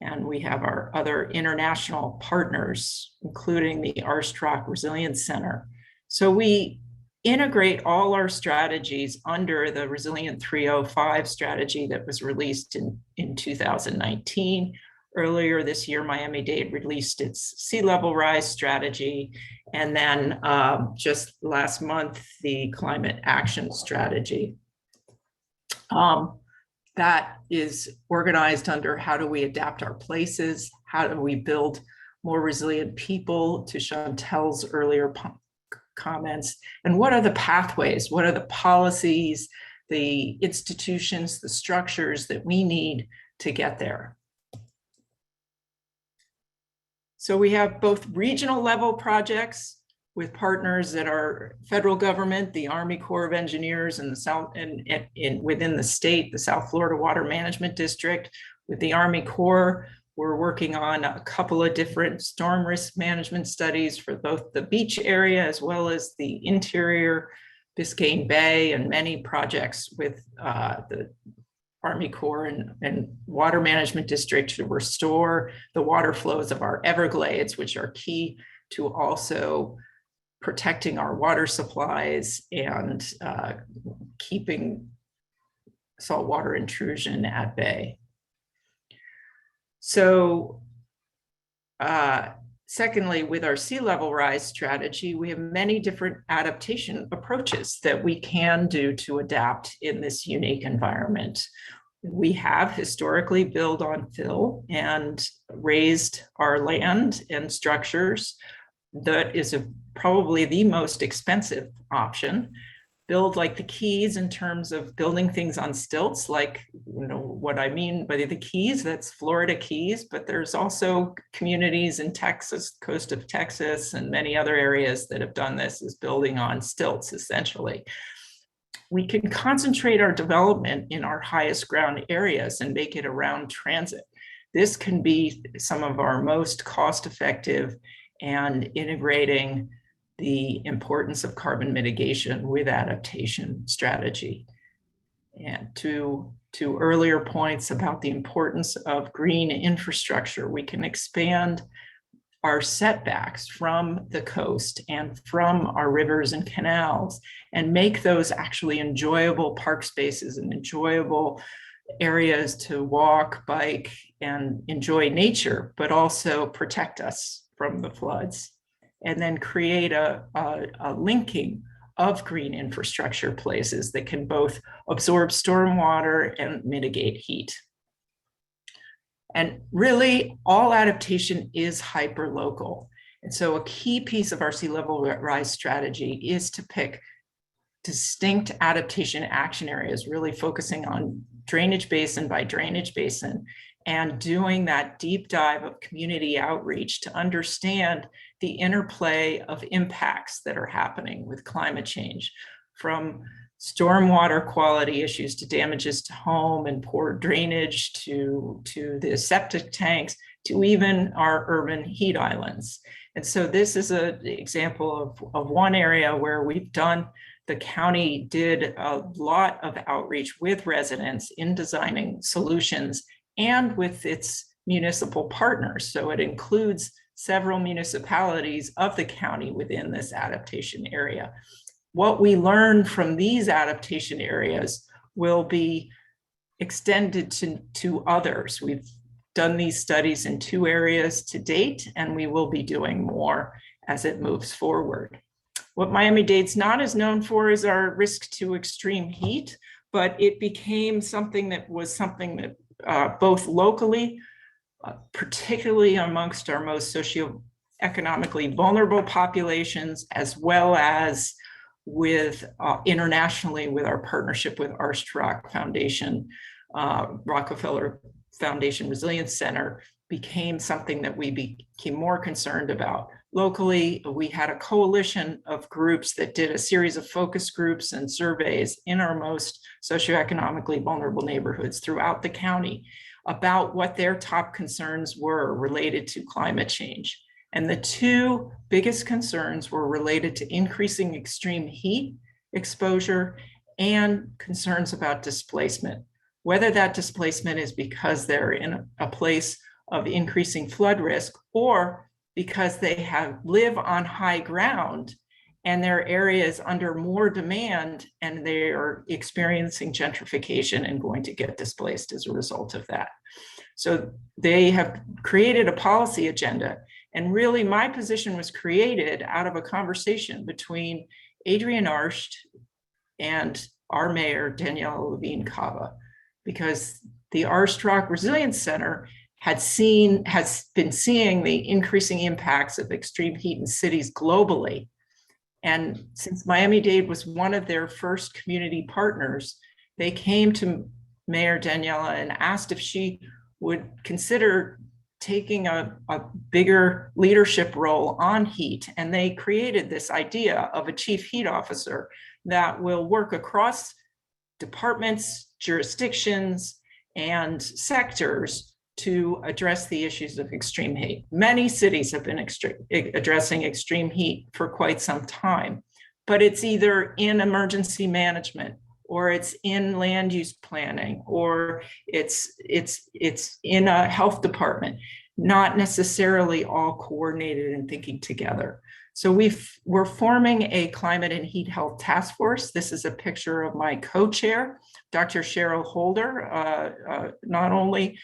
And we have our other international partners, including the Arstrock Resilience Center. So we integrate all our strategies under the Resilient 305 strategy that was released in 2019. Earlier this year, Miami-Dade released its sea level rise strategy. And then just last month, the climate action strategy. That is organized under how do we adapt our places? How do we build more resilient people, to Chantel's earlier comments? And what are the pathways? What are the policies the institutions, the structures that we need to get there. So we have both regional level projects with partners that are federal government, the Army Corps of Engineers in the South, and within the state, the South Florida Water Management District. With the Army Corps, we're working on a couple of different storm risk management studies for both the beach area as well as the interior Biscayne Bay, and many projects with the Army Corps and Water Management District to restore the water flows of our Everglades, which are key to also protecting our water supplies and keeping saltwater intrusion at bay. So secondly, with our sea level rise strategy, we have many different adaptation approaches that we can do to adapt in this unique environment. We have historically built on fill and raised our land and structures. That is probably the most expensive option. Build like the Keys in terms of building things on stilts, like, you know, what I mean by the Keys, that's Florida Keys, but there's also communities in Texas, coast of Texas, and many other areas that have done this, is building on stilts, essentially. We can concentrate our development in our highest ground areas and make it around transit. This can be some of our most cost-effective and integrating the importance of carbon mitigation with adaptation strategy. And to earlier points about the importance of green infrastructure, we can expand our setbacks from the coast and from our rivers and canals and make those actually enjoyable park spaces and enjoyable areas to walk, bike, and enjoy nature, but also protect us from the floods. And then create a linking of green infrastructure places that can both absorb stormwater and mitigate heat. And really, all adaptation is hyperlocal. And so a key piece of our sea level rise strategy is to pick distinct adaptation action areas, really focusing on drainage basin by drainage basin, and doing that deep dive of community outreach to understand the interplay of impacts that are happening with climate change, from stormwater quality issues to damages to home and poor drainage to the septic tanks to even our urban heat islands. And so this is an example of one area where we've done, the county did a lot of outreach with residents in designing solutions and with its municipal partners. So it includes several municipalities of the county within this adaptation area. What we learn from these adaptation areas will be extended to others. We've done these studies in 2 areas to date, and we will be doing more as it moves forward. What Miami-Dade's not as known for is our risk to extreme heat, but it became something that both locally, particularly amongst our most socioeconomically vulnerable populations, as well as with internationally with our partnership with Arstrock Foundation, Rockefeller Foundation Resilience Center, became something that we became more concerned about. Locally, we had a coalition of groups that did a series of focus groups and surveys in our most socioeconomically vulnerable neighborhoods throughout the county about what their top concerns were related to climate change. And the 2 biggest concerns were related to increasing extreme heat exposure and concerns about displacement. Whether that displacement is because they're in a place of increasing flood risk or because they live on high ground and their area is under more demand and they are experiencing gentrification and going to get displaced as a result of that. So they have created a policy agenda. And really my position was created out of a conversation between Adrienne Arsht and our mayor, Danielle Levine Cava, because the Arstrock Resilience Center has been seeing the increasing impacts of extreme heat in cities globally. And since Miami-Dade was one of their first community partners, they came to Mayor Daniela and asked if she would consider taking a bigger leadership role on heat. And they created this idea of a chief heat officer that will work across departments, jurisdictions, and sectors to address the issues of extreme heat. Many cities have been addressing extreme heat for quite some time, but it's either in emergency management, or it's in land use planning, or it's in a health department, not necessarily all coordinated and thinking together. So we're forming a climate and heat health task force. This is a picture of my co-chair, Dr. Cheryl Holder, not only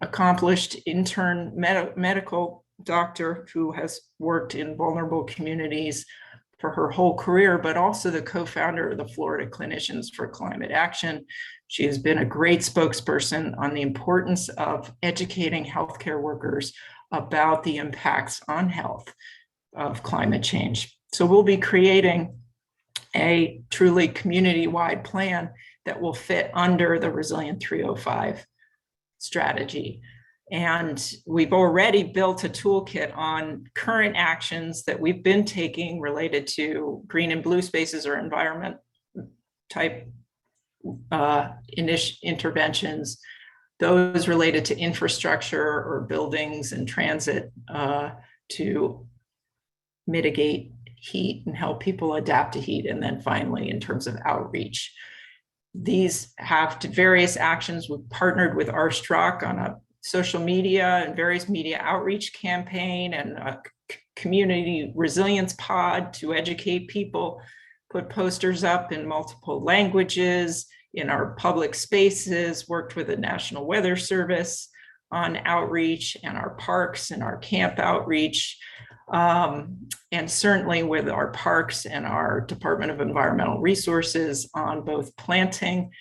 accomplished intern medical doctor who has worked in vulnerable communities for her whole career, but also the co-founder of the Florida Clinicians for Climate Action. She has been a great spokesperson on the importance of educating healthcare workers about the impacts on health of climate change. So we'll be creating a truly community-wide plan that will fit under the Resilient 305 strategy. And we've already built a toolkit on current actions that we've been taking related to green and blue spaces or environment type interventions, those related to infrastructure or buildings and transit to mitigate heat and help people adapt to heat. And then finally, in terms of outreach, these have various actions. We've partnered with RSTROC on a social media and various media outreach campaign and a community resilience pod to educate people, put posters up in multiple languages in our public spaces, worked with the National Weather Service on outreach and our parks and our camp outreach, and certainly with our parks and our Department of Environmental Resources on both planting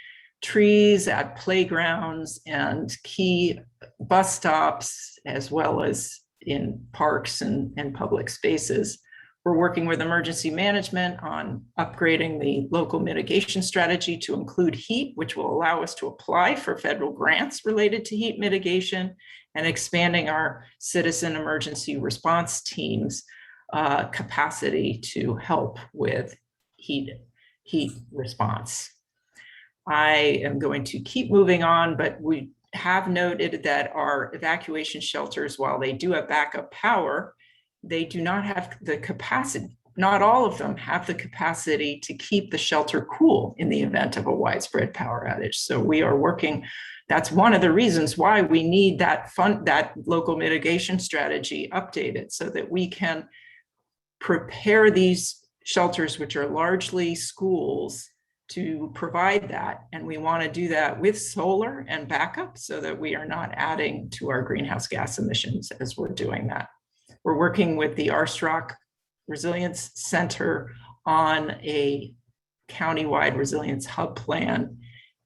trees at playgrounds and key bus stops, as well as in parks and public spaces. We're working with emergency management on upgrading the local mitigation strategy to include heat, which will allow us to apply for federal grants related to heat mitigation, and expanding our citizen emergency response teams' capacity to help with heat response. I am going to keep moving on, but we have noted that our evacuation shelters, while they do have backup power, they do not have the capacity, not all of them have the capacity to keep the shelter cool in the event of a widespread power outage. So we are working, that's one of the reasons why we need that local mitigation strategy updated, so that we can prepare these shelters, which are largely schools, to provide that. And we want to do that with solar and backup so that we are not adding to our greenhouse gas emissions as we're doing that. We're working with the RSTROC Resilience Center on a countywide resilience hub plan,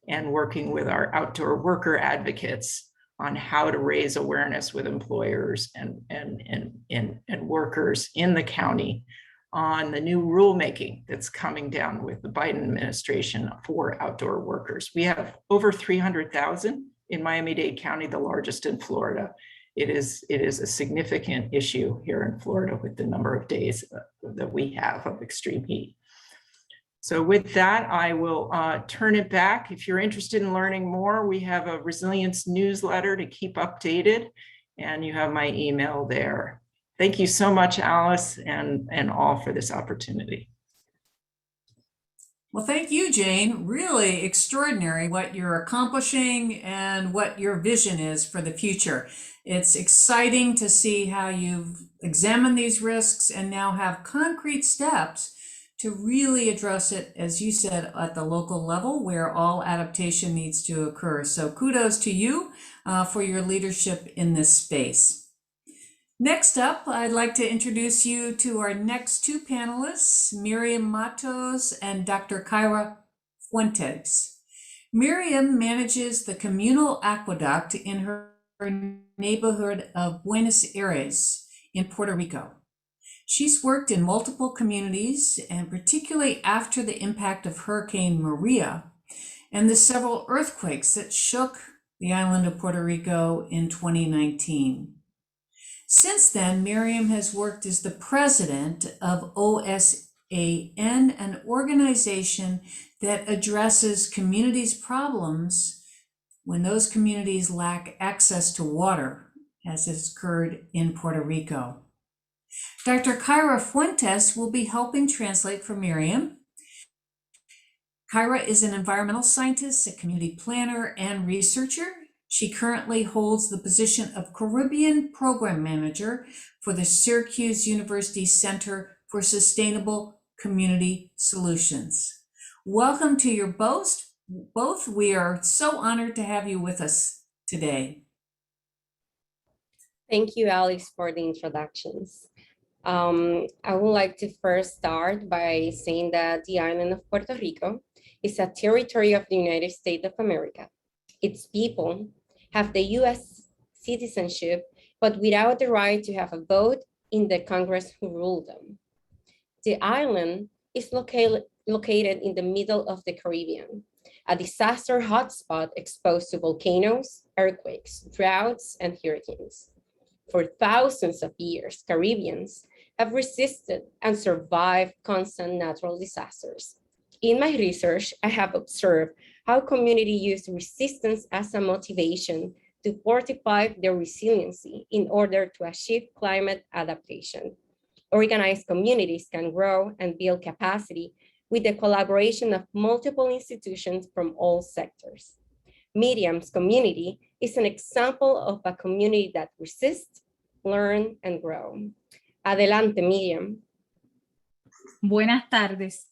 and working with our outdoor worker advocates on how to raise awareness with employers and workers in the county on the new rulemaking that's coming down with the Biden administration for outdoor workers. We have over 300,000 in Miami-Dade County, the largest in Florida. It is a significant issue here in Florida with the number of days that we have of extreme heat. So with that, I will turn it back. If you're interested in learning more, we have a resilience newsletter to keep updated, and you have my email there. Thank you so much, Alice, and all for this opportunity.
Well, thank you, Jane. Really extraordinary what you're accomplishing and what your vision is for the future. It's exciting to see how you've examined these risks and now have concrete steps to really address it, as you said, at the local level where all adaptation needs to occur. So kudos to you for your leadership in this space. Next up, I'd like to introduce you to our next two panelists, Miriam Matos and Dr. Kyra Fuentes. Miriam manages the communal aqueduct in her neighborhood of Buenos Aires in Puerto Rico. She's worked in multiple communities, and particularly after the impact of Hurricane Maria, and the several earthquakes that shook the island of Puerto Rico in 2019. Since then, Miriam has worked as the president of OSAN, an organization that addresses communities' problems when those communities lack access to water, as has occurred in Puerto Rico. Dr. Kyra Fuentes will be helping translate for Miriam. Kyra is an environmental scientist, a community planner, and researcher. She currently holds the position of Caribbean Program Manager for the Syracuse University Center for Sustainable Community Solutions. Welcome to your both. We are so honored to have you with us today.
Thank you, Alice, for the introductions. I would like to first start by saying that the island of Puerto Rico is a territory of the United States of America. Its people have the U.S. citizenship, but without the right to have a vote in the Congress who rule them. The island is located in the middle of the Caribbean, a disaster hotspot exposed to volcanoes, earthquakes, droughts, and hurricanes. For thousands of years, Caribbeans have resisted and survived constant natural disasters. In my research, I have observed how communities use resistance as a motivation to fortify their resiliency in order to achieve climate adaptation. Organized communities can grow and build capacity with the collaboration of multiple institutions from all sectors. Miriam's community is an example of a community that resists, learn, and grow. Adelante, Miriam.
Buenas tardes.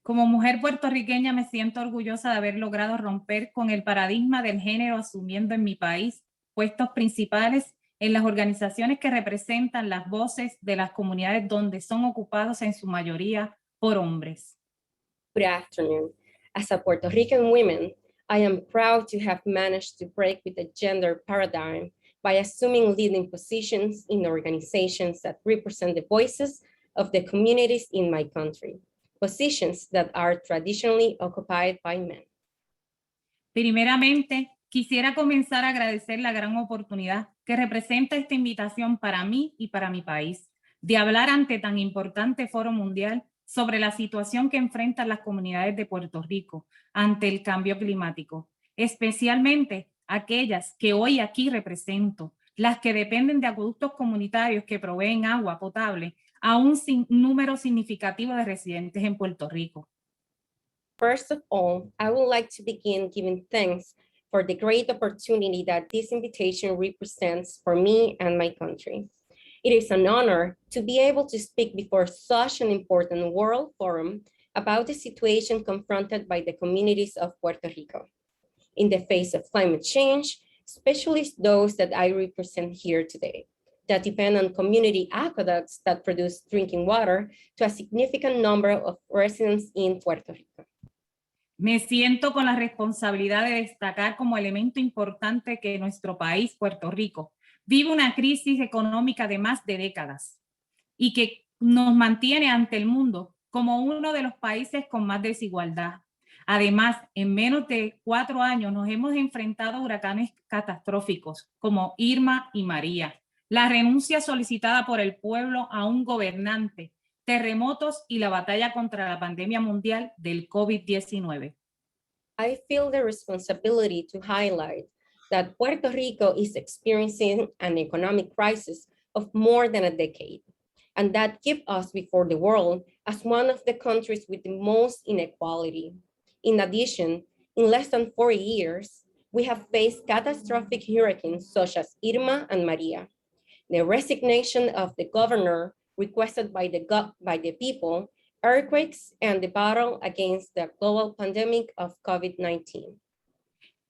Como mujer puertorriqueña me siento orgullosa de haber logrado romper con el paradigma del género, asumiendo en mi país puestos principales en las organizaciones que representan las voces de las comunidades donde son ocupados en su mayoría por hombres.
Good afternoon. As a Puerto Rican woman, I am proud to have managed to break with the gender paradigm by assuming leading positions in organizations that represent the voices of the communities in my country, positions that are traditionally occupied by men.
Primeramente, quisiera comenzar a agradecer la gran oportunidad que representa esta invitación para mí y para mi país, de hablar ante tan importante foro mundial sobre la situación que enfrentan las comunidades de Puerto Rico ante el cambio climático, especialmente aquellas que hoy aquí represento, las que dependen de acueductos comunitarios que proveen agua potable a un número significativo de residentes en Puerto Rico.
First of all, I would like to begin giving thanks for the great opportunity that this invitation represents for me and my country. It is an honor to be able to speak before such an important world forum about the situation confronted by the communities of Puerto Rico. In the face of climate change, especially those that I represent here today, that depend on community aqueducts that produce drinking water to a significant number of residents in Puerto Rico.
Me siento con la responsabilidad de destacar como elemento importante que nuestro país, Puerto Rico, vive una crisis económica de más de décadas y que nos mantiene ante el mundo como uno de los países con más desigualdad. Además, en menos de 4 años nos hemos enfrentado a huracanes catastróficos como Irma y María, la renuncia solicitada por el pueblo a un gobernante, terremotos y la batalla contra la pandemia mundial del COVID-19.
I feel the responsibility to highlight that Puerto Rico is experiencing an economic crisis of more than a decade, and that keeps us before the world as one of the countries with the most inequality. In addition, in less than 4 years, we have faced catastrophic hurricanes such as Irma and Maria. The resignation of the governor requested by the people, earthquakes, and the battle against the global pandemic of COVID-19.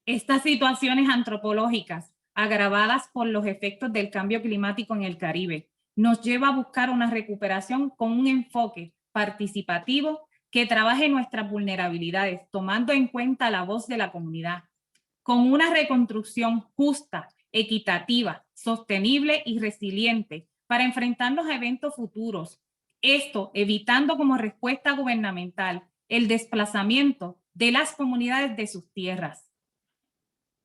Estas situaciones antropológicas, agravadas por los efectos del cambio climático en el Caribe, nos lleva a buscar una recuperación con un enfoque participativo que trabaje nuestras vulnerabilidades, tomando en cuenta la voz de la comunidad, con una reconstrucción justa, equitativa, sostenible y resiliente para enfrentarnos a eventos futuros. Esto evitando como respuesta gubernamental el desplazamiento de las comunidades de sus tierras.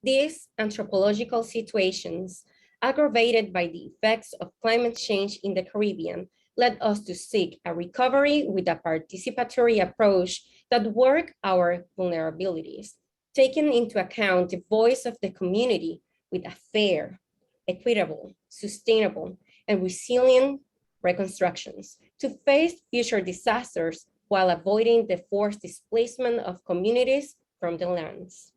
These anthropological situations, aggravated by the effects of climate change in the Caribbean, led us to seek a recovery with a participatory approach that worked our vulnerabilities, taking into account the voice of the community with a fair, equitable, sustainable, and resilient reconstructions to face future disasters while avoiding the forced displacement of communities from the lands.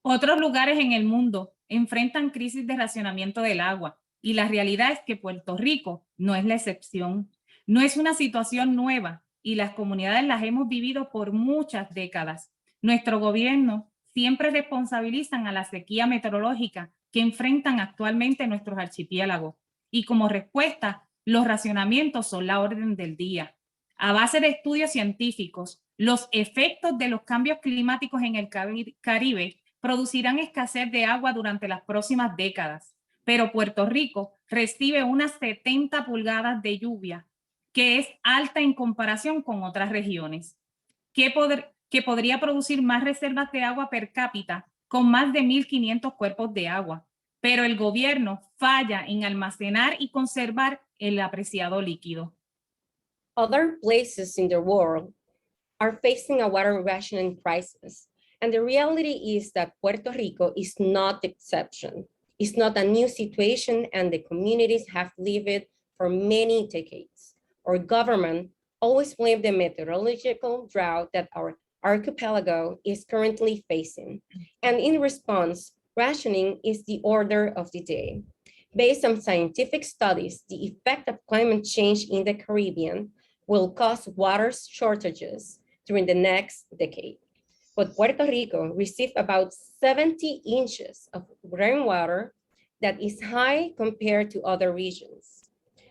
Otros lugares en el mundo enfrentan crisis de racionamiento del agua y la realidad es que Puerto Rico no es la excepción. No es una situación nueva y las comunidades las hemos vivido por muchas décadas. Nuestro gobierno siempre responsabilizan a la sequía meteorológica que enfrentan actualmente nuestros archipiélagos y como respuesta los racionamientos son la orden del día. A base de estudios científicos, los efectos de los cambios climáticos en el Caribe producirán escasez de agua durante las próximas décadas, pero Puerto Rico recibe unas 70 pulgadas de lluvia, que es alta en comparación con otras regiones, que podría producir más reservas de agua per cápita con más de 1.500 cuerpos de agua, pero el gobierno falla en almacenar y conservar el apreciado líquido.
Other places in the world are facing a water rationing crisis. And the reality is that Puerto Rico is not the exception. It's not a new situation and the communities have lived it for many decades. Our government always blamed the meteorological drought that our archipelago is currently facing. And in response, rationing is the order of the day. Based on scientific studies, the effect of climate change in the Caribbean will cause water shortages during the next decade. But Puerto Rico received about 70 inches of rainwater that is high compared to other regions,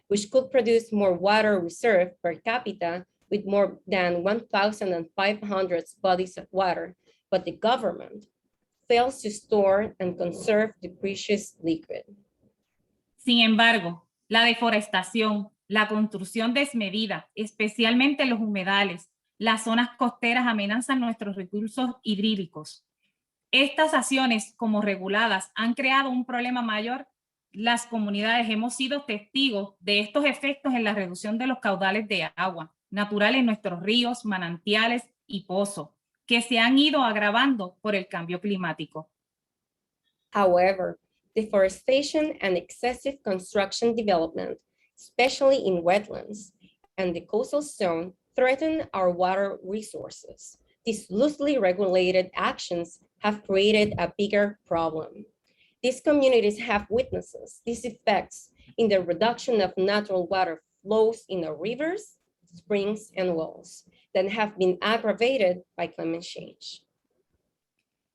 which could produce more water reserve per capita with more than 1,500 bodies of water, but the government fails to store and conserve the precious liquid.
Sin embargo, la deforestación, la construcción desmedida, especialmente en los humedales, las zonas costeras amenazan nuestros recursos hídricos. Estas acciones, como reguladas, han creado un problema mayor. Las comunidades hemos sido testigos de estos efectos en la reducción de los caudales de agua natural en nuestros ríos, manantiales y pozos, que se han ido agravando por el cambio climático.
However, deforestation and excessive construction development, especially in wetlands and the coastal zone, threaten our water resources. These loosely regulated actions have created a bigger problem. These communities have witnessed these effects in the reduction of natural water flows in the rivers, springs, and wells that have been aggravated by climate change.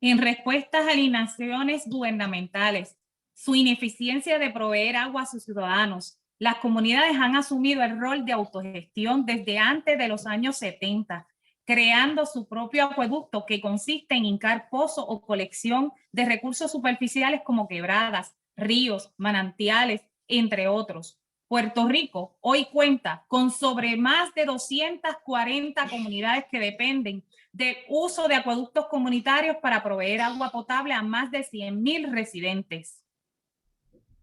En respuestas a alineaciones gubernamentales, su ineficiencia de proveer agua a sus ciudadanos, las comunidades han asumido el rol de autogestión desde antes de los años 70, creando su propio acueducto que consiste en hincar pozos o colección de recursos superficiales como quebradas, ríos, manantiales, entre otros. Puerto Rico hoy cuenta con sobre más de 240 comunidades que dependen del uso de acueductos comunitarios para proveer agua potable a más de 100,000 residentes.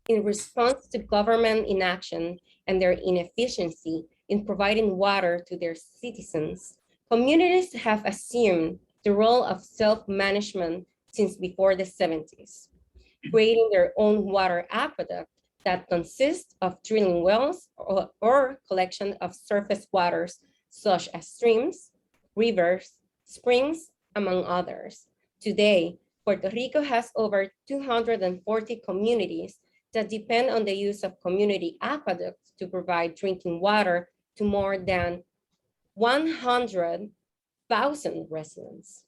In response to government inaction and their inefficiency in providing water to their citizens, communities have assumed the role of self-management since before the 70s, creating their own water aqueduct that consists of drilling wells or collection of surface waters such as streams, rivers, springs, among others. Today, Puerto Rico has over 240 communities that depend on the use of community aqueducts to provide drinking water to more than 100,000 residents.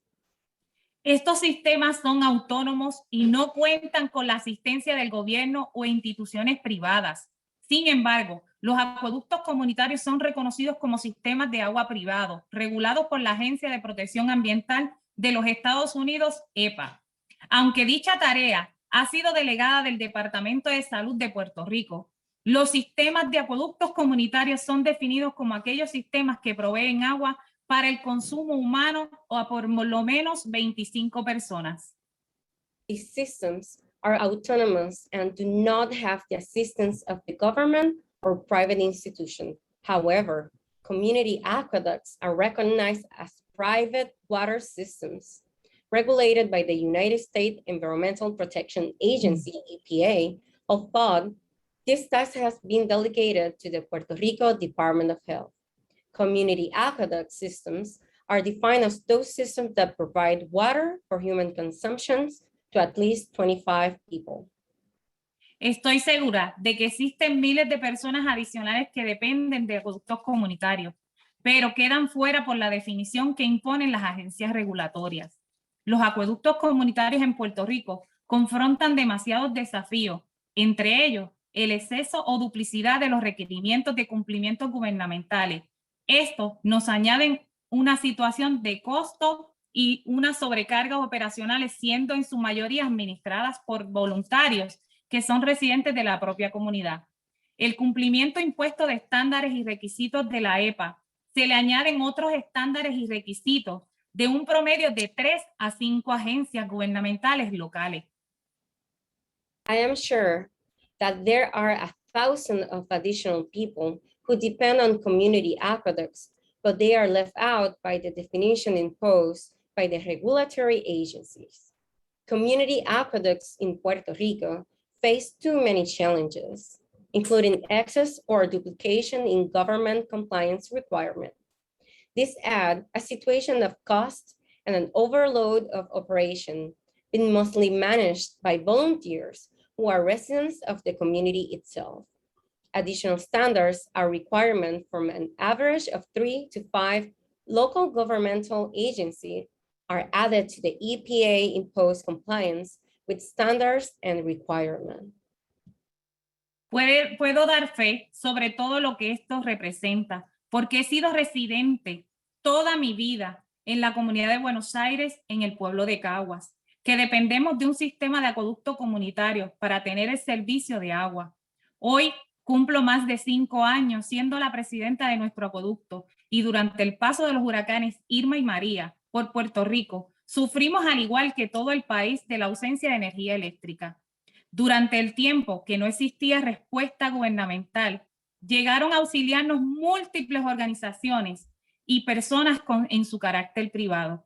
Estos sistemas son autónomos y no cuentan con la asistencia del gobierno o instituciones privadas. Sin embargo, los acueductos comunitarios son reconocidos como sistemas de agua privados, regulados por la Agencia de Protección Ambiental de los Estados Unidos, EPA. Aunque dicha tarea ha sido delegada del Departamento de Salud de Puerto Rico, los sistemas de acueductos comunitarios son definidos como aquellos sistemas que proveen agua para el consumo humano o por lo menos 25 personas.
These systems are autonomous and do not have the assistance of the government or private institution. However, community aqueducts are recognized as private water systems regulated by the United States Environmental Protection Agency, EPA, although this task has been delegated to the Puerto Rico Department of Health. Community aqueduct systems are defined as those systems that provide water for human consumption to at least 25 people.
Estoy segura de que existen miles de personas adicionales que dependen de acueductos comunitarios, pero quedan fuera por la definición que imponen las agencias regulatorias. Los acueductos comunitarios en Puerto Rico confrontan demasiados desafíos, entre ellos el exceso o duplicidad de los requerimientos de cumplimientos gubernamentales. Esto nos añade una situación de costo y unas sobrecargas operacionales, siendo en su mayoría administradas por voluntarios que son residentes de la propia comunidad. El cumplimiento impuesto de estándares y requisitos de la EPA, se le añaden otros estándares y requisitos de un promedio de 3 a 5 agencias gubernamentales locales.
I am sure that there are 1,000 of additional people who depend on community aqueducts, but they are left out by the definition imposed by the regulatory agencies. Community aqueducts in Puerto Rico face too many challenges, including excess or duplication in government compliance requirements. This adds a situation of cost and an overload of operation, being mostly managed by volunteers who are residents of the community itself. Additional standards are requirements from an average of 3 to 5 local governmental agencies are added to the EPA imposed compliance with standards and requirements.
Puedo dar fe sobre todo lo que esto representa, porque he sido residente toda mi vida en la comunidad de Buenos Aires, en el pueblo de Caguas, que dependemos de un sistema de acueducto comunitario para tener el servicio de agua. Hoy cumplo más de 5 años siendo la presidenta de nuestro acueducto y durante el paso de los huracanes Irma y María por Puerto Rico, sufrimos al igual que todo el país de la ausencia de energía eléctrica. Durante el tiempo que no existía respuesta gubernamental, llegaron a auxiliarnos múltiples organizaciones y personas en su carácter privado.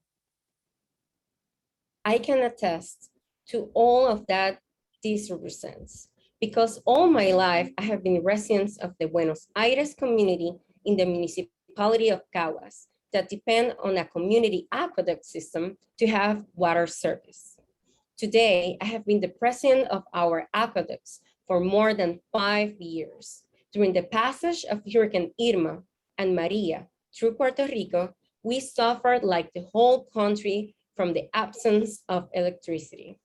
I can attest to all of that this represents, because all my life I have been residents of the Buenos Aires community in the municipality of Caguas that depend on a community aqueduct system to have water service. Today, I have been the president of our aqueducts for more than 5 years. During the passage of Hurricane Irma and Maria through Puerto Rico, we suffered like the whole country from the absence of electricity.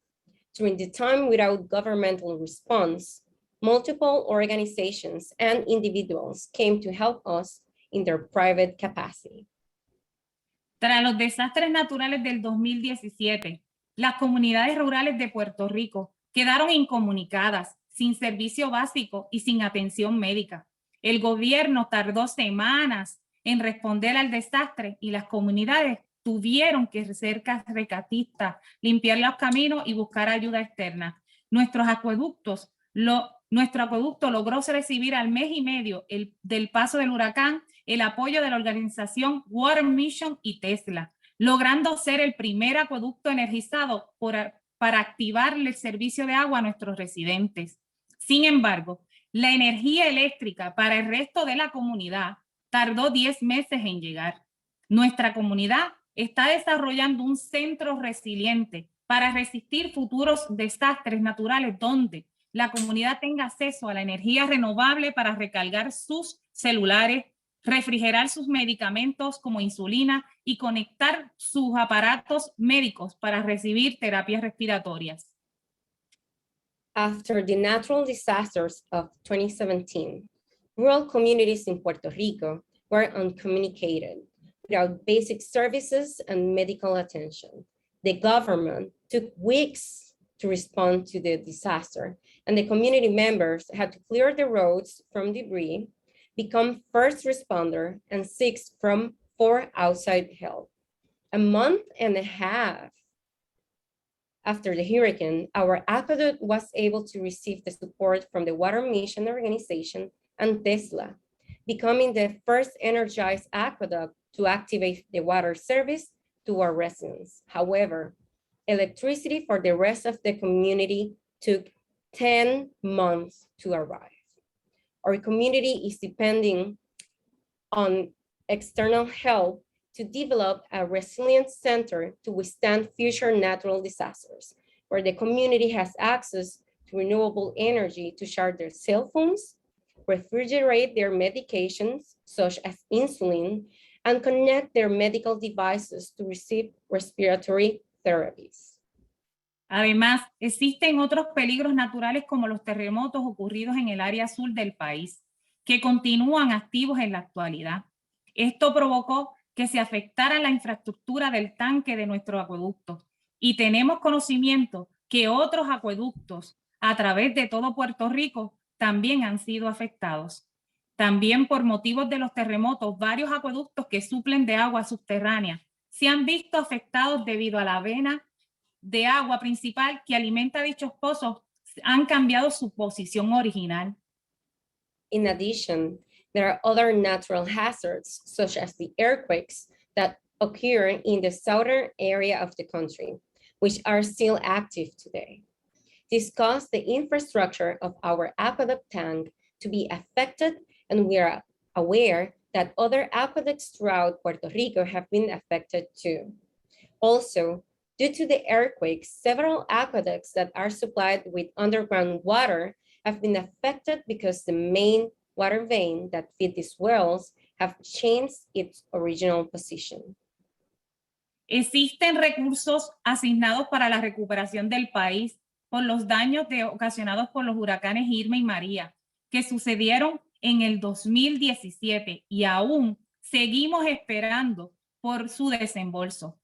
During the time without governmental response, multiple organizations and individuals came to help us in their private capacity.
Tras los desastres naturales del 2017, las comunidades rurales de Puerto Rico quedaron incomunicadas, sin servicio básico y sin atención médica. El gobierno tardó semanas en responder al desastre y las comunidades tuvieron que ser rescatistas, limpiar los caminos y buscar ayuda externa. Nuestro acueducto logró recibir al mes y medio del paso del huracán el apoyo de la organización Water Mission y Tesla, logrando ser el primer acueducto energizado para activar el servicio de agua a nuestros residentes. Sin embargo, la energía eléctrica para el resto de la comunidad tardó 10 meses en llegar. Nuestra comunidad está desarrollando un centro resiliente para resistir futuros desastres naturales donde la comunidad tenga acceso a la energía renovable para recargar sus celulares, refrigerar sus medicamentos como insulina y conectar sus aparatos médicos para recibir terapias respiratorias.
After the natural disasters of 2017, rural communities in Puerto Rico were uncommunicated, without basic services and medical attention. The government took weeks to respond to the disaster, and the community members had to clear the roads from debris, become first responder, and seek from for outside help. A month and a half after the hurricane, our aqueduct was able to receive the support from the Water Mission Organization and Tesla, becoming the first energized aqueduct to activate the water service to our residents. However, electricity for the rest of the community took 10 months to arrive. Our community is depending on external help to develop a resilient center to withstand future natural disasters, where the community has access to renewable energy to charge their cell phones, refrigerate their medications, such as insulin, and connect their medical devices to receive respiratory therapies.
Además, existen otros peligros naturales como los terremotos ocurridos en el área sur del país, que continúan activos en la actualidad. Esto provocó que se afectara la infraestructura del tanque de nuestro acueducto y tenemos conocimiento que otros acueductos a través de todo Puerto Rico también han sido afectados. También por motivos de los terremotos, varios acueductos que suplen de agua subterránea se han visto afectados debido a la vena de agua principal que alimenta dichos pozos han cambiado su posición original.
In addition, there are other natural hazards, such as the earthquakes that occur in the southern area of the country, which are still active today. This caused the infrastructure of our aqueduct tank to be affected, and we are aware that other aqueducts throughout Puerto Rico have been affected too. Also, due to the earthquakes, several aqueducts that are supplied with underground water have been affected because the main water vein that feed these wells have changed its original position.
Existen recursos asignados para la recuperación del país por los daños ocasionados por los huracanes Irma y María, que sucedieron en el 2017 y aún seguimos esperando por su desembolso.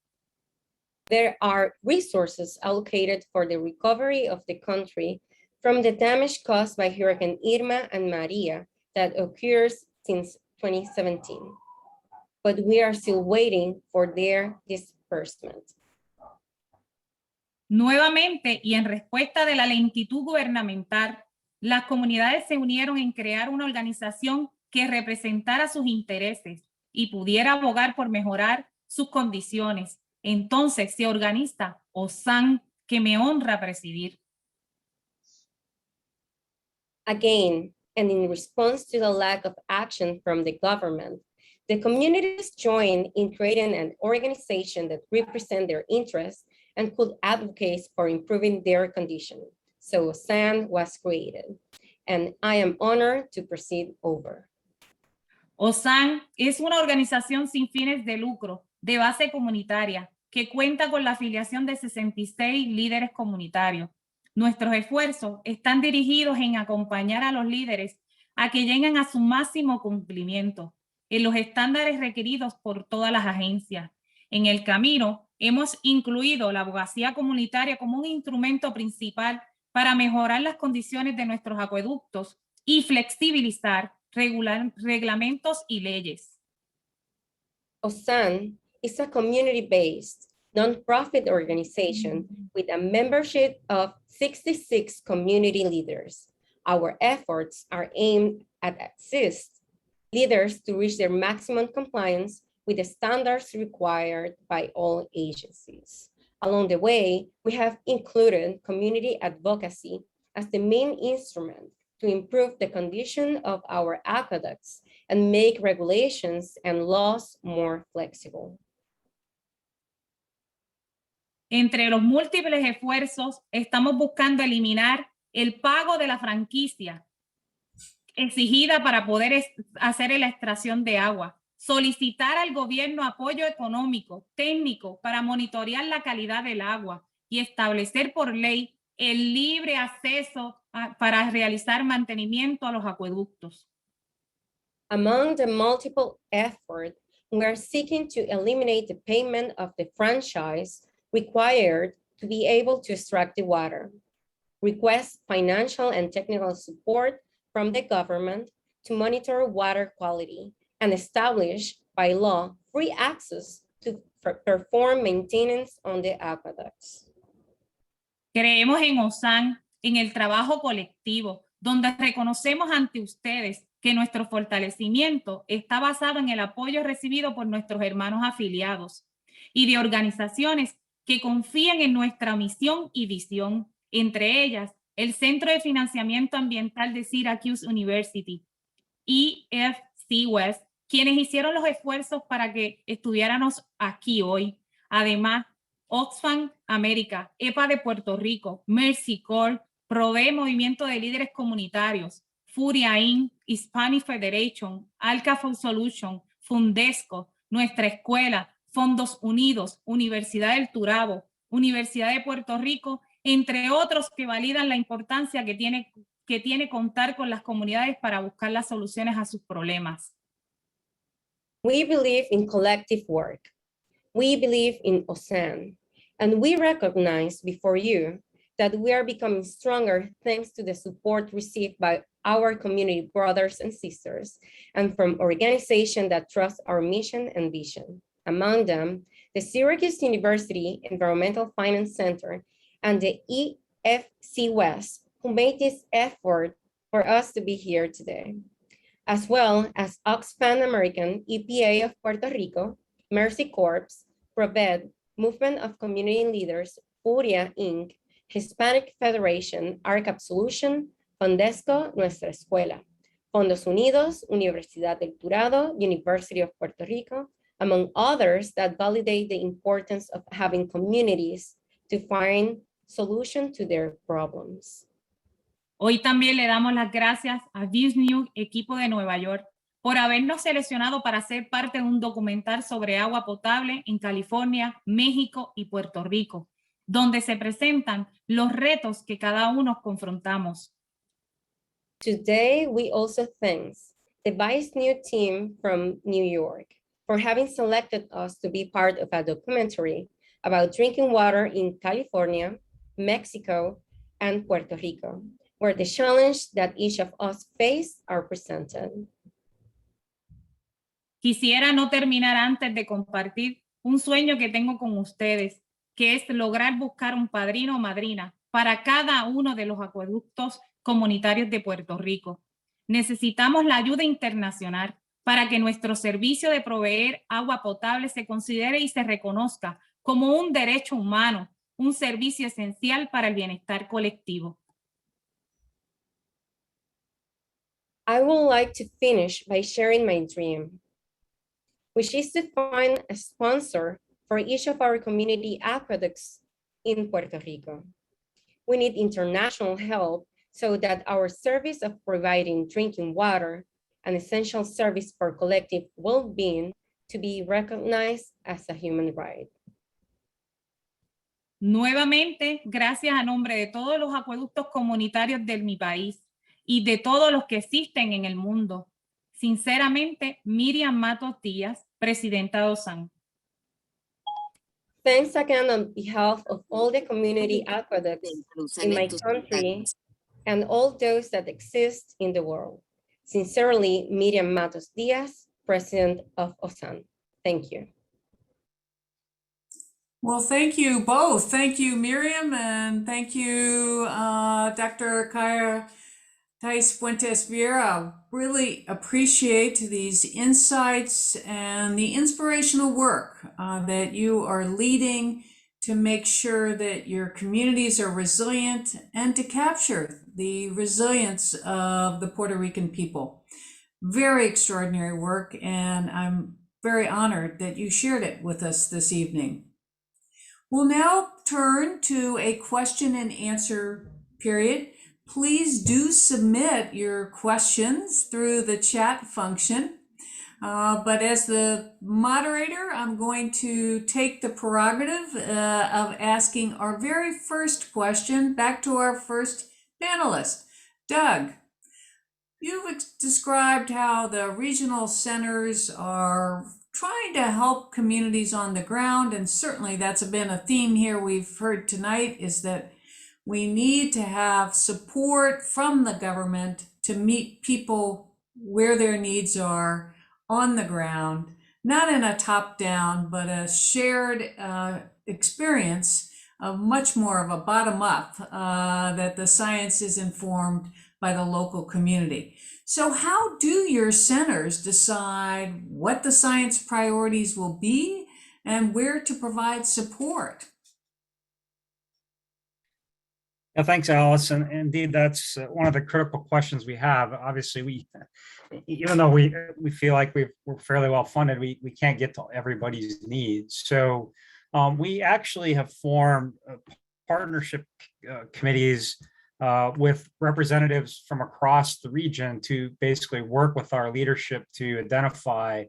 There are resources allocated for the recovery of the country from the damage caused by Hurricane Irma and Maria that occurs since 2017, but we are still waiting for their disbursement.
Nuevamente, y en respuesta de la lentitud gubernamental, las comunidades se unieron en crear una organización que representara sus intereses y pudiera abogar por mejorar sus condiciones. Entonces se organiza OSAN, que me honra presidir.
Again, and in response to the lack of action from the government, the communities joined in creating an organization that represents their interests and could advocate for improving their condition. So OSAN was created, and I am honored to proceed over.
OSAN es una organización sin fines de lucro, de base comunitaria, que cuenta con la afiliación de 66 líderes comunitarios. Nuestros esfuerzos están dirigidos en acompañar a los líderes a que lleguen a su máximo cumplimiento en los estándares requeridos por todas las agencias. En el camino, hemos incluido la abogacía comunitaria como un instrumento principal para mejorar las condiciones de nuestros acueductos y flexibilizar reglamentos y leyes.
OSAN is a community-based, nonprofit organization with a membership of 66 community leaders. Our efforts are aimed at assist leaders to reach their maximum compliance with the standards required by all agencies. Along the way, we have included community advocacy as the main instrument to improve the condition of our aqueducts and make regulations and laws more flexible.
Entre los múltiples esfuerzos, estamos buscando eliminar el pago de la franquicia exigida para poder hacer la extracción de agua, solicitar al gobierno apoyo económico, técnico para monitorear la calidad del agua y establecer por ley el libre acceso para realizar mantenimiento a los acueductos.
Among the multiple efforts, we are seeking to eliminate the payment of the franchise required to be able to extract the water, request financial and technical support from the government to monitor water quality, and establish by law free access to perform maintenance on the aqueducts.
Creemos en OSAN, en el trabajo colectivo, donde reconocemos ante ustedes que nuestro fortalecimiento está basado en el apoyo recibido por nuestros hermanos afiliados y de organizaciones que confían en nuestra misión y visión, entre ellas el Centro de Financiamiento Ambiental de Syracuse University, EFC West, quienes hicieron los esfuerzos para que estuviéramos aquí hoy. Además, Oxfam América, EPA de Puerto Rico, Mercy Corps, Provee Movimiento de Líderes Comunitarios, Furia Inc., Hispanic Federation, Alca for Solution, Fundesco, Nuestra Escuela, Fondos Unidos, Universidad del Turabo, Universidad de Puerto Rico, entre otros que validan la importancia que tiene contar con las comunidades para buscar las soluciones a sus problemas.
We believe in collective work. We believe in OSAN, and we recognize before you that we are becoming stronger thanks to the support received by our community brothers and sisters and from organizations that trust our mission and vision. Among them, the Syracuse University Environmental Finance Center and the EFC West, who made this effort for us to be here today, as well as Oxfam American, EPA of Puerto Rico, Mercy Corps, Proved, Movement of Community Leaders, Furia Inc., Hispanic Federation, ARCAP Solution, Fundesco, Nuestra Escuela, Fondos Unidos, Universidad del Turado, University of Puerto Rico, among others that validate the importance of having communities to find solutions to their problems.
Hoy también le damos las gracias a News, equipo de Nueva York, por habernos seleccionado para ser parte de un documental sobre agua potable en California, México y Puerto Rico, donde se presentan los retos que cada uno confrontamos.
Today, we also thank the Vice News team from New York for having selected us to be part of a documentary about drinking water in California, Mexico, and Puerto Rico, where the challenges that each of us face are presented.
Quisiera no terminar antes de compartir un sueño que tengo con ustedes, que es lograr buscar un padrino o madrina para cada uno de los acueductos comunitarios de Puerto Rico. Necesitamos la ayuda internacional para que nuestro servicio de proveer agua potable se considere y se reconozca como un derecho humano, un servicio esencial para el bienestar colectivo.
I would like to finish by sharing my dream, which is to find a sponsor for each of our community aqueducts in Puerto Rico. We need international help so that our service of providing drinking water, an essential service for collective well-being, to be recognized as a human right.
Nuevamente, gracias a nombre de todos los acueductos comunitarios de mi país y de todos los que existen en el mundo. Sinceramente, Miriam Matos Díaz, presidenta de OSAN.
Thanks again on behalf of all the community aqueducts in my country and all those that exist in the world. Sincerely, Miriam Matos Díaz, President of OSAN. Thank you.
Well, thank you both. Thank you, Miriam, and thank you, Dr. Kaya Thais Fuentes Vieira. Really appreciate these insights and the inspirational work that you are leading to make sure that your communities are resilient and to capture the resilience of the Puerto Rican people. Very extraordinary work, and I'm very honored that you shared it with us this evening. We'll now turn to a question and answer period. Please do submit your questions through the chat function. But as the moderator, I'm going to take the prerogative of asking our very first question back to our first panelist. Doug, you've described how the regional centers are trying to help communities on the ground, and certainly that's been a theme here we've heard tonight, is that we need to have support from the government to meet people where their needs are on the ground, not in a top-down, but a shared experience of much more of a bottom-up, that the science is informed by the local community. So how do your centers decide what the science priorities will be and where to provide support?
Yeah, thanks, Alice. And indeed, that's one of the critical questions we have. Obviously, even though we feel like we're fairly well funded, we can't get to everybody's needs. So we actually have formed partnership committees with representatives from across the region to basically work with our leadership to identify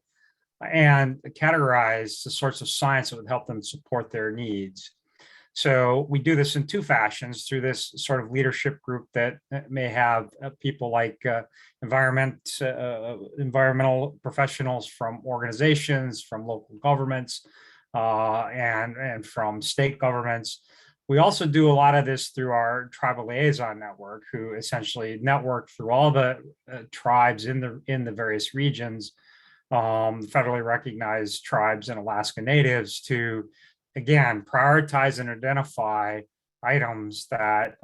and categorize the sorts of science that would help them support their needs. So we do this in two fashions, through this sort of leadership group that may have people like environmental professionals from organizations, from local governments, and from state governments. We also do a lot of this through our tribal liaison network, who essentially network through all the tribes in the various regions, federally recognized tribes and Alaska Natives, to again prioritize and identify items that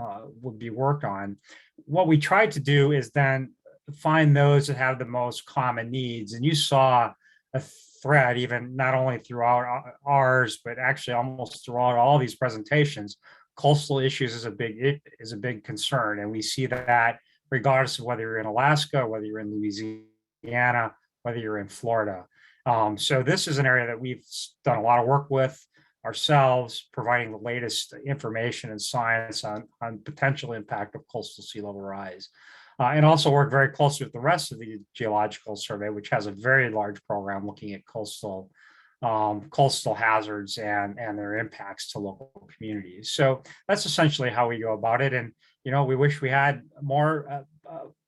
would be worked on. What we tried to do is then find those that have the most common needs, and you saw a thread even not only throughout ours, but actually almost throughout all these presentations. Coastal issues is a big concern, and we see that regardless of whether you're in Alaska, whether you're in Louisiana, whether you're in Florida. So this is an area that we've done a lot of work with ourselves, providing the latest information and science on potential impact of coastal sea level rise. And also work very closely with the rest of the Geological Survey, which has a very large program looking at coastal hazards and their impacts to local communities. So that's essentially how we go about it. And we wish we had more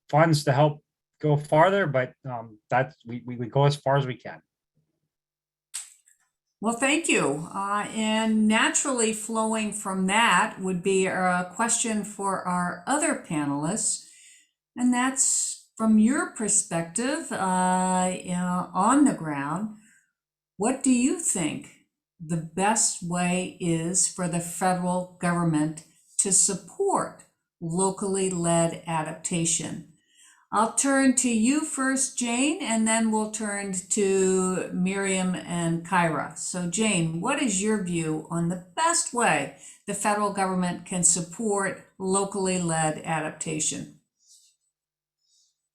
funds to help go farther, but we go as far as we can.
Well, thank you. And naturally flowing from that would be a question for our other panelists. And that's from your perspective on the ground. What do you think the best way is for the federal government to support locally led adaptation? I'll turn to you first, Jane, and then we'll turn to Miriam and Kyra. So Jane, what is your view on the best way the federal government can support locally led adaptation?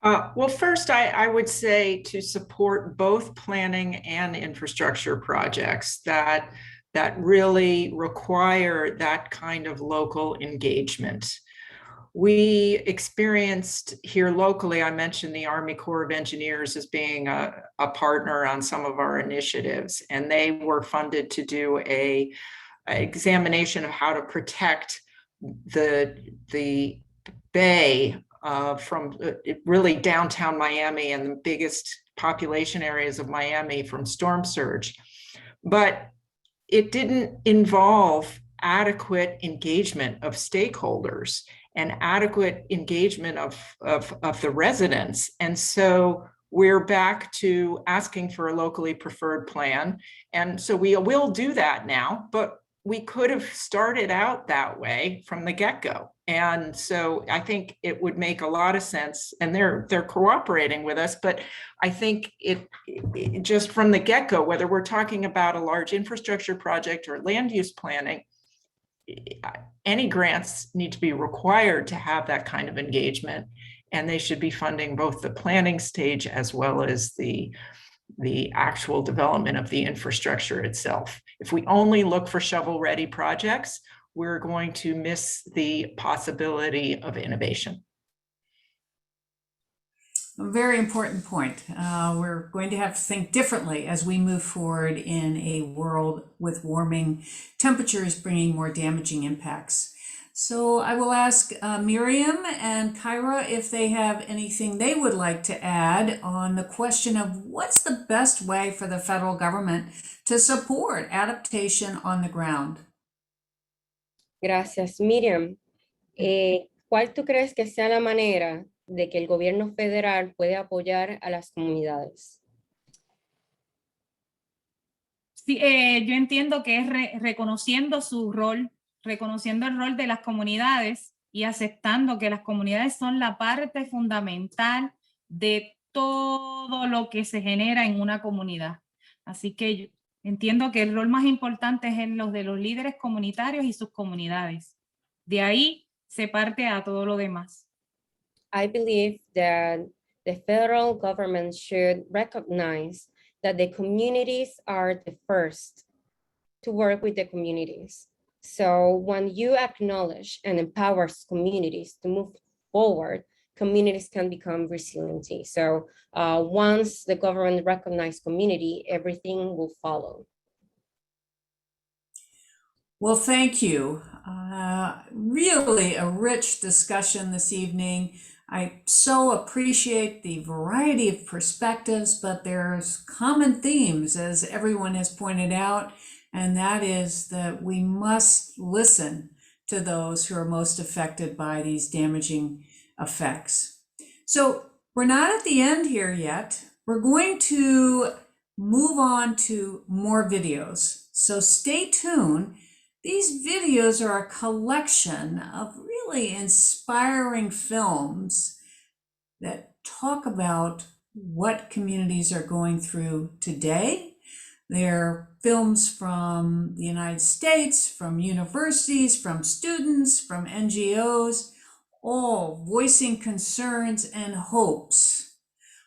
Well, first, I would say to support both planning and infrastructure projects that really require that kind of local engagement. We experienced here locally, I mentioned the Army Corps of Engineers as being a partner on some of our initiatives, and they were funded to do an examination of how to protect the bay from really downtown Miami and the biggest population areas of Miami from storm surge. But it didn't involve adequate engagement of stakeholders and adequate engagement of the residents. And so we're back to asking for a locally preferred plan. And so we will do that now, but we could have started out that way from the get-go. And so I think it would make a lot of sense, and they're cooperating with us, but I think it just from the get-go, whether we're talking about a large infrastructure project or land use planning, any grants need to be required to have that kind of engagement, and they should be funding both the planning stage as well as the actual development of the infrastructure itself. If we only look for shovel-ready projects, we're going to miss the possibility of innovation.
A very important point. We're going to have to think differently as we move forward in a world with warming temperatures bringing more damaging impacts. So I will ask Miriam and Kyra if they have anything they would like to add on the question of what's the best way for the federal government to support adaptation on the ground.
Gracias, Miriam. ¿Cuál tú crees que sea la manera de que el gobierno federal puede apoyar a las comunidades?
Sí, yo entiendo que es reconociendo su rol, reconociendo el rol de las comunidades y aceptando que las comunidades son la parte fundamental de todo lo que se genera en una comunidad. Así que yo entiendo que el rol más importante es en los de los líderes comunitarios y sus comunidades. De ahí se parte a todo lo demás.
I believe that the federal government should recognize that the communities are the first to work with the communities. So when you acknowledge and empower communities to move forward, communities can become resilient. So once the government recognizes community, everything will follow.
Well, thank you. Really a rich discussion this evening. I so appreciate the variety of perspectives, but there's common themes, as everyone has pointed out, and that is that we must listen to those who are most affected by these damaging effects. So we're not at the end here yet. We're going to move on to more videos. So stay tuned. These videos are a collection of really inspiring films that talk about what communities are going through today. They're films from the United States, from universities, from students, from NGOs, all voicing concerns and hopes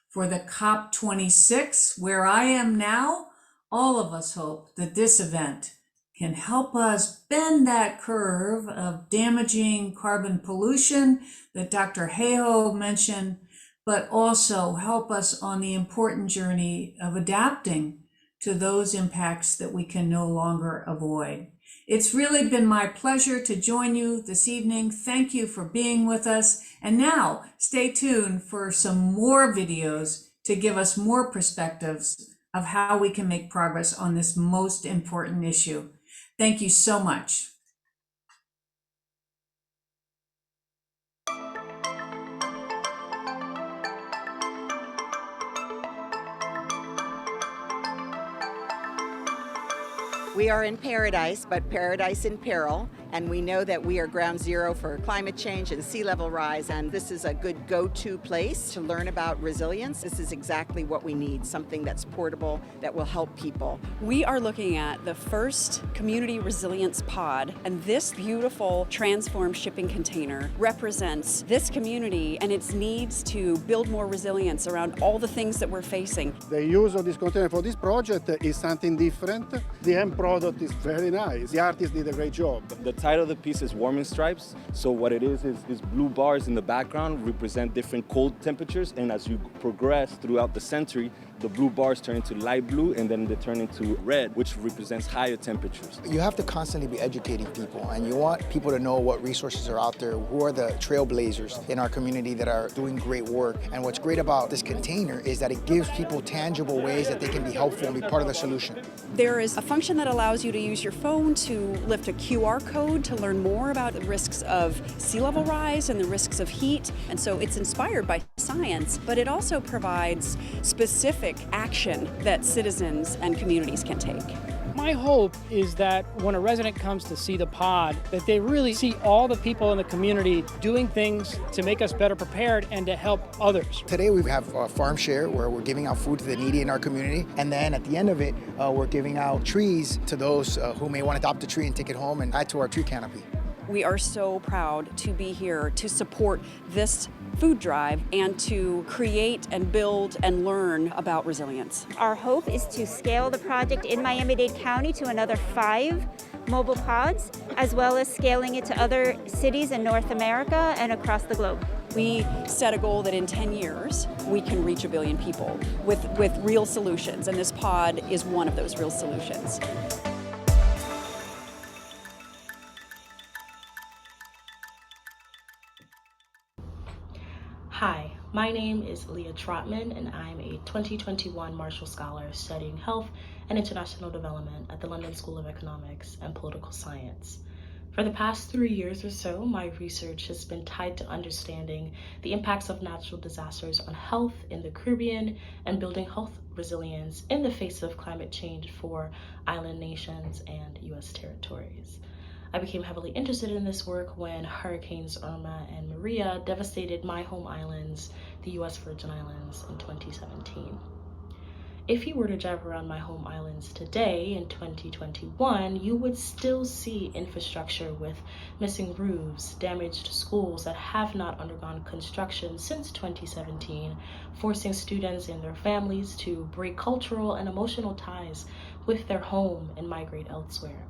for the COP26, where I am now. All of us hope that this event can help us bend that curve of damaging carbon pollution that Dr. Heyhoe mentioned, but also help us on the important journey of adapting to those impacts that we can no longer avoid. It's really been my pleasure to join you this evening. Thank you for being with us. And now stay tuned for some more videos to give us more perspectives of how we can make progress on this most important issue. Thank you so much.
We are in paradise, but paradise in peril, and we know that we are ground zero for climate change and sea level rise, and this is a good go-to place to learn about resilience. This is exactly what we need, something that's portable, that will help people.
We are looking at the first community resilience pod, and this beautiful transformed shipping container represents this community and its needs to build more resilience around all the things that we're facing.
The use of this container for this project is something different. The end product is very nice. The artist did a great job.
The title of the piece is Warming Stripes. So what it is blue bars in the background represent different cold temperatures, and as you progress throughout the century, the blue bars turn into light blue and then they turn into red, which represents higher temperatures.
You have to constantly be educating people, and you want people to know what resources are out there, who are the trailblazers in our community that are doing great work. And what's great about this container is that it gives people tangible ways that they can be helpful and be part of the solution.
There is a function that allows you to use your phone to lift a QR code to learn more about the risks of sea level rise and the risks of heat. And so it's inspired by science, but it also provides specific action that citizens and communities can take.
My hope is that when a resident comes to see the pod, that they really see all the people in the community doing things to make us better prepared and to help others.
Today we have a farm share where we're giving out food to the needy in our community, and then at the end of it, we're giving out trees to those who may want to adopt a tree and take it home and add to our tree canopy.
We are so proud to be here to support this food drive and to create and build and learn about resilience.
Our hope is to scale the project in Miami-Dade County to another 5 mobile pods, as well as scaling it to other cities in North America and across the globe.
We set a goal that in 10 years, we can reach 1 billion people with real solutions, and this pod is one of those real solutions.
Hi, my name is Leah Trotman, and I'm a 2021 Marshall Scholar studying health and international development at the London School of Economics and Political Science. For the past 3 years or so, my research has been tied to understanding the impacts of natural disasters on health in the Caribbean and building health resilience in the face of climate change for island nations and U.S. territories. I became heavily interested in this work when Hurricanes Irma and Maria devastated my home islands, the U.S. Virgin Islands, in 2017. If you were to drive around my home islands today in 2021, you would still see infrastructure with missing roofs, damaged schools that have not undergone construction since 2017, forcing students and their families to break cultural and emotional ties with their home and migrate elsewhere.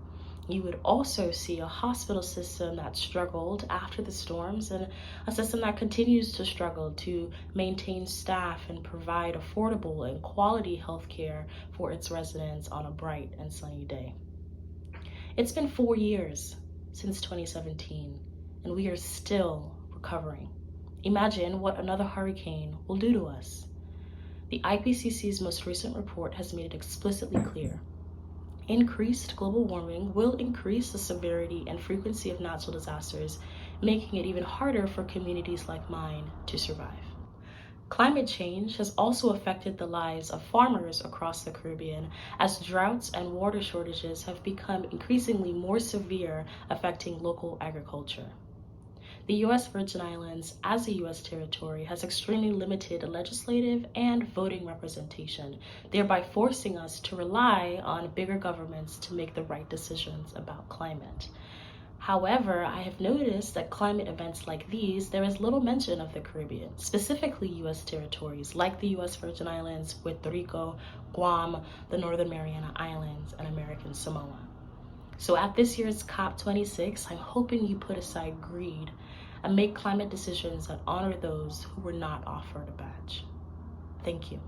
You would also see a hospital system that struggled after the storms and a system that continues to struggle to maintain staff and provide affordable and quality health care for its residents on a bright and sunny day. It's been 4 years since 2017, and we are still recovering. Imagine what another hurricane will do to us. The IPCC's most recent report has made it explicitly clear. Increased global warming will increase the severity and frequency of natural disasters, making it even harder for communities like mine to survive. Climate change has also affected the lives of farmers across the Caribbean, as droughts and water shortages have become increasingly more severe, affecting local agriculture. The U.S. Virgin Islands, as a U.S. territory, has extremely limited legislative and voting representation, thereby forcing us to rely on bigger governments to make the right decisions about climate. However, I have noticed that climate events like these, there is little mention of the Caribbean, specifically U.S. territories like the U.S. Virgin Islands, Puerto Rico, Guam, the Northern Mariana Islands, and American Samoa. So at this year's COP26, I'm hoping you put aside greed and make climate decisions that honor those who were not offered a badge. Thank you.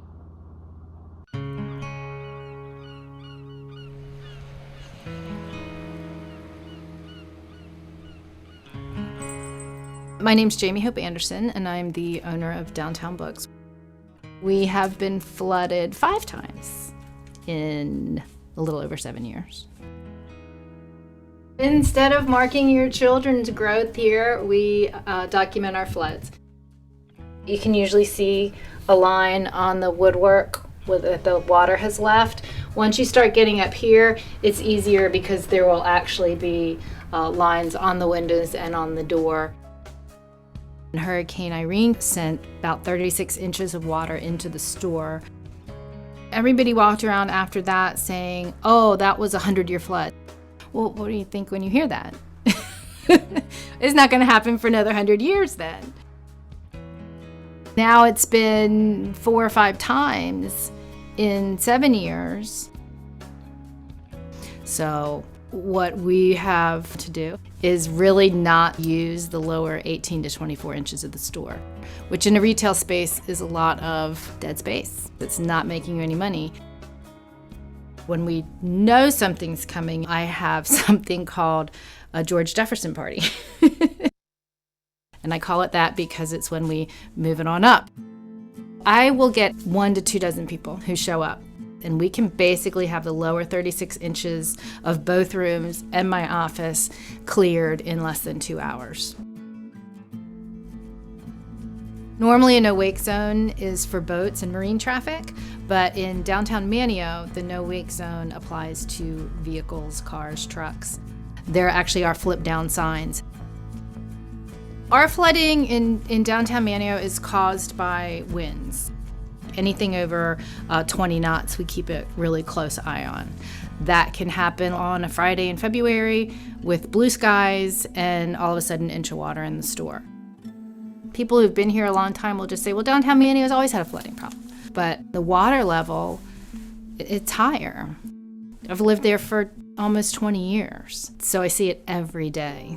My name's Jamie Hope Anderson, and I'm the owner of Downtown Books. We have been flooded 5 times in a little over 7 years. Instead of marking your children's growth here, we document our floods. You can usually see a line on the woodwork that the water has left. Once you start getting up here, it's easier because there will actually be lines on the windows and on the door. Hurricane Irene sent about 36 inches of water into the store. Everybody walked around after that saying, "Oh, that was a 100-year flood." Well, what do you think when you hear that? It's not going to happen for another 100 years then. Now it's been 4 or 5 times in 7 years. So what we have to do is really not use the lower 18 to 24 inches of the store, which in a retail space is a lot of dead space. It's not making you any money. When we know something's coming, I have something called a George Jefferson party. And I call it that because it's when we move it on up. I will get 1 to 2 dozen people who show up, and we can basically have the lower 36 inches of both rooms and my office cleared in less than 2 hours. Normally a no-wake zone is for boats and marine traffic, but in downtown Manio, the no-wake zone applies to vehicles, cars, trucks. There actually are flip-down signs. Our flooding in downtown Manio is caused by winds. Anything over 20 knots, we keep a really close eye on. That can happen on a Friday in February with blue skies and all of a sudden an inch of water in the store. People who've been here a long time will just say, well, downtown Manio has always had a flooding problem. But the water level, it's higher. I've lived there for almost 20 years, so I see it every day.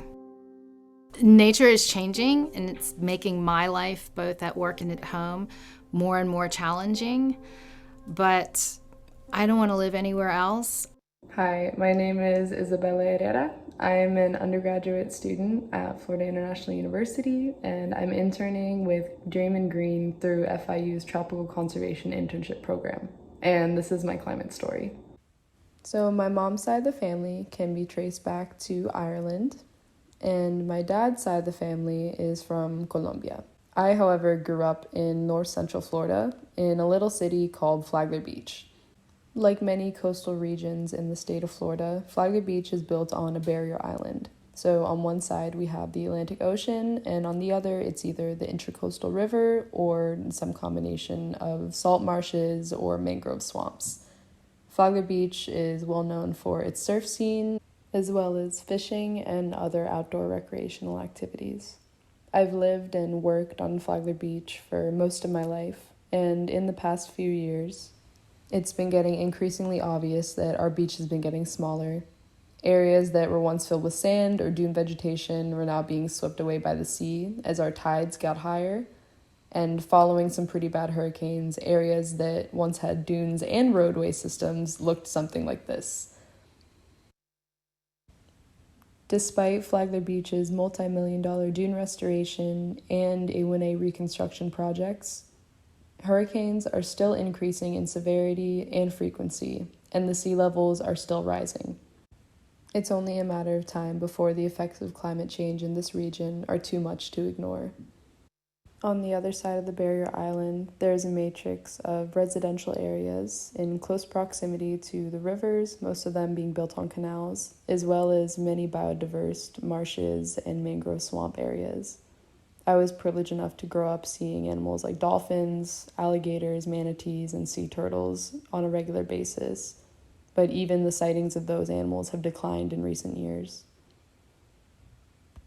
Nature is changing, and it's making my life, both at work and at home, more and more challenging. But I don't want to live anywhere else.
Hi, my name is Isabella Herrera. I am an undergraduate student at Florida International University, and I'm interning with Draymond Green through FIU's Tropical Conservation Internship Program. And this is my climate story. So my mom's side of the family can be traced back to Ireland, and my dad's side of the family is from Colombia. I, however, grew up in north central Florida in a little city called Flagler Beach. Like many coastal regions in the state of Florida, Flagler Beach is built on a barrier island. So on one side we have the Atlantic Ocean, and on the other it's either the Intracoastal River or some combination of salt marshes or mangrove swamps. Flagler Beach is well known for its surf scene, as well as fishing and other outdoor recreational activities. I've lived and worked on Flagler Beach for most of my life, and in the past few years, it's been getting increasingly obvious that our beach has been getting smaller. Areas that were once filled with sand or dune vegetation were now being swept away by the sea as our tides got higher. And following some pretty bad hurricanes, areas that once had dunes and roadway systems looked something like this. Despite Flagler Beach's multi-million-dollar dune restoration and A1A reconstruction projects, hurricanes are still increasing in severity and frequency, and the sea levels are still rising. It's only a matter of time before the effects of climate change in this region are too much to ignore. On the other side of the barrier island, there is a matrix of residential areas in close proximity to the rivers, most of them being built on canals, as well as many biodiverse marshes and mangrove swamp areas. I was privileged enough to grow up seeing animals like dolphins, alligators, manatees, and sea turtles on a regular basis, but even the sightings of those animals have declined in recent years.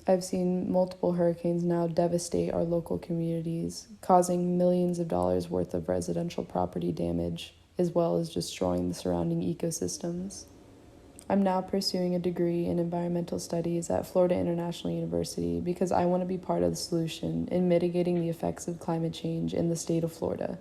I've seen multiple hurricanes now devastate our local communities, causing millions of dollars worth of residential property damage, as well as destroying the surrounding ecosystems. I'm now pursuing a degree in environmental studies at Florida International University because I want to be part of the solution in mitigating the effects of climate change in the state of Florida.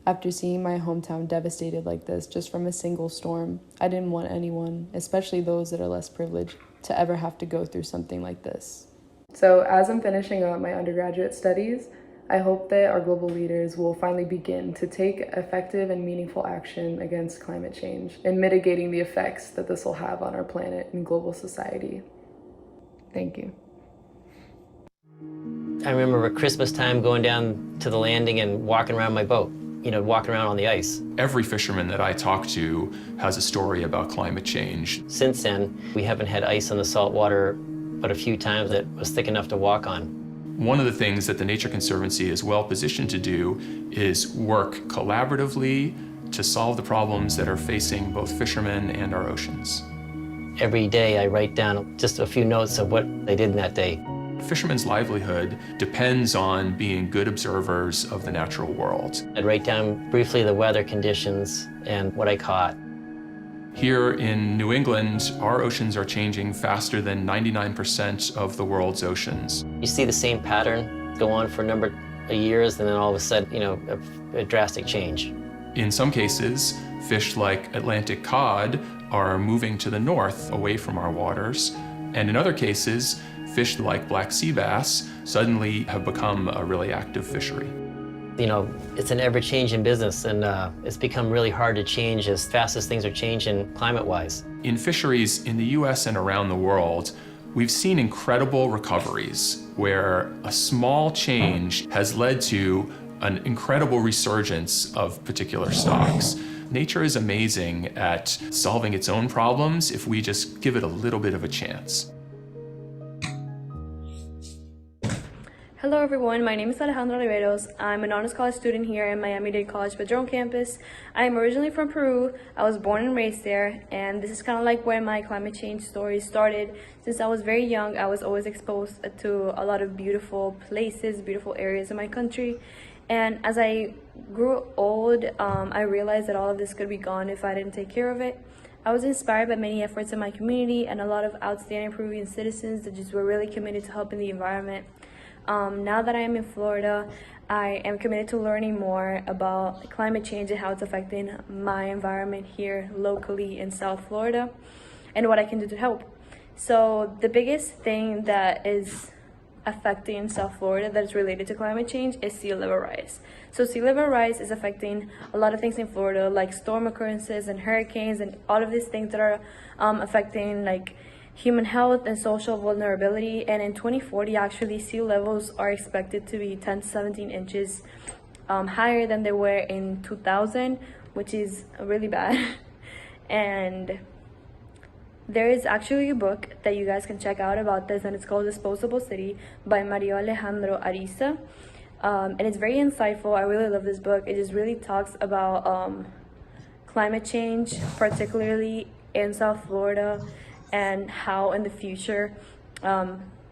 After seeing my hometown devastated like this just from a single storm, I didn't want anyone, especially those that are less privileged, to ever have to go through something like this. So as I'm finishing up my undergraduate studies, I hope that our global leaders will finally begin to take effective and meaningful action against climate change and mitigating the effects that this will have on our planet and global society. Thank you.
I remember at Christmas time going down to the landing and walking around my boat, walking around on the ice.
Every fisherman that I talk to has a story about climate change.
Since then, we haven't had ice on the salt water but a few times that was thick enough to walk on.
One of the things that the Nature Conservancy is well positioned to do is work collaboratively to solve the problems that are facing both fishermen and our oceans.
Every day I write down just a few notes of what they did in that day.
Fishermen's livelihood depends on being good observers of the natural world.
I'd write down briefly the weather conditions and what I caught.
Here in New England, our oceans are changing faster than 99% of the world's oceans.
You see the same pattern go on for a number of years, and then all of a sudden, a drastic change.
In some cases, fish like Atlantic cod are moving to the north away from our waters, and in other cases, fish like black sea bass suddenly have become a really active fishery.
It's an ever-changing business, and it's become really hard to change as fast as things are changing climate-wise.
In fisheries in the US and around the world, we've seen incredible recoveries where a small change has led to an incredible resurgence of particular stocks. Nature is amazing at solving its own problems if we just give it a little bit of a chance.
Hello everyone, my name is Alejandra Riveros. I'm an honors college student here at Miami-Dade College Padron campus. I am originally from Peru. I was born and raised there, and this is kind of like where my climate change story started. Since I was very young, I was always exposed to a lot of beautiful places, beautiful areas in my country. And as I grew old, I realized that all of this could be gone if I didn't take care of it. I was inspired by many efforts in my community and a lot of outstanding Peruvian citizens that just were really committed to helping the environment. Now that I am in Florida, I am committed to learning more about climate change and how it's affecting my environment here locally in South Florida and what I can do to help. So the biggest thing that is affecting South Florida that is related to climate change is sea level rise. So sea level rise is affecting a lot of things in Florida, like storm occurrences and hurricanes and all of these things that are affecting like human health and social vulnerability. And in 2040, actually, sea levels are expected to be 10 to 17 inches higher than they were in 2000, which is really bad. And there is actually a book that you guys can check out about this, and it's called Disposable City by Mario Alejandro Ariza. And it's very insightful. I really love this book. It just really talks about climate change, particularly in South Florida, and how in the future,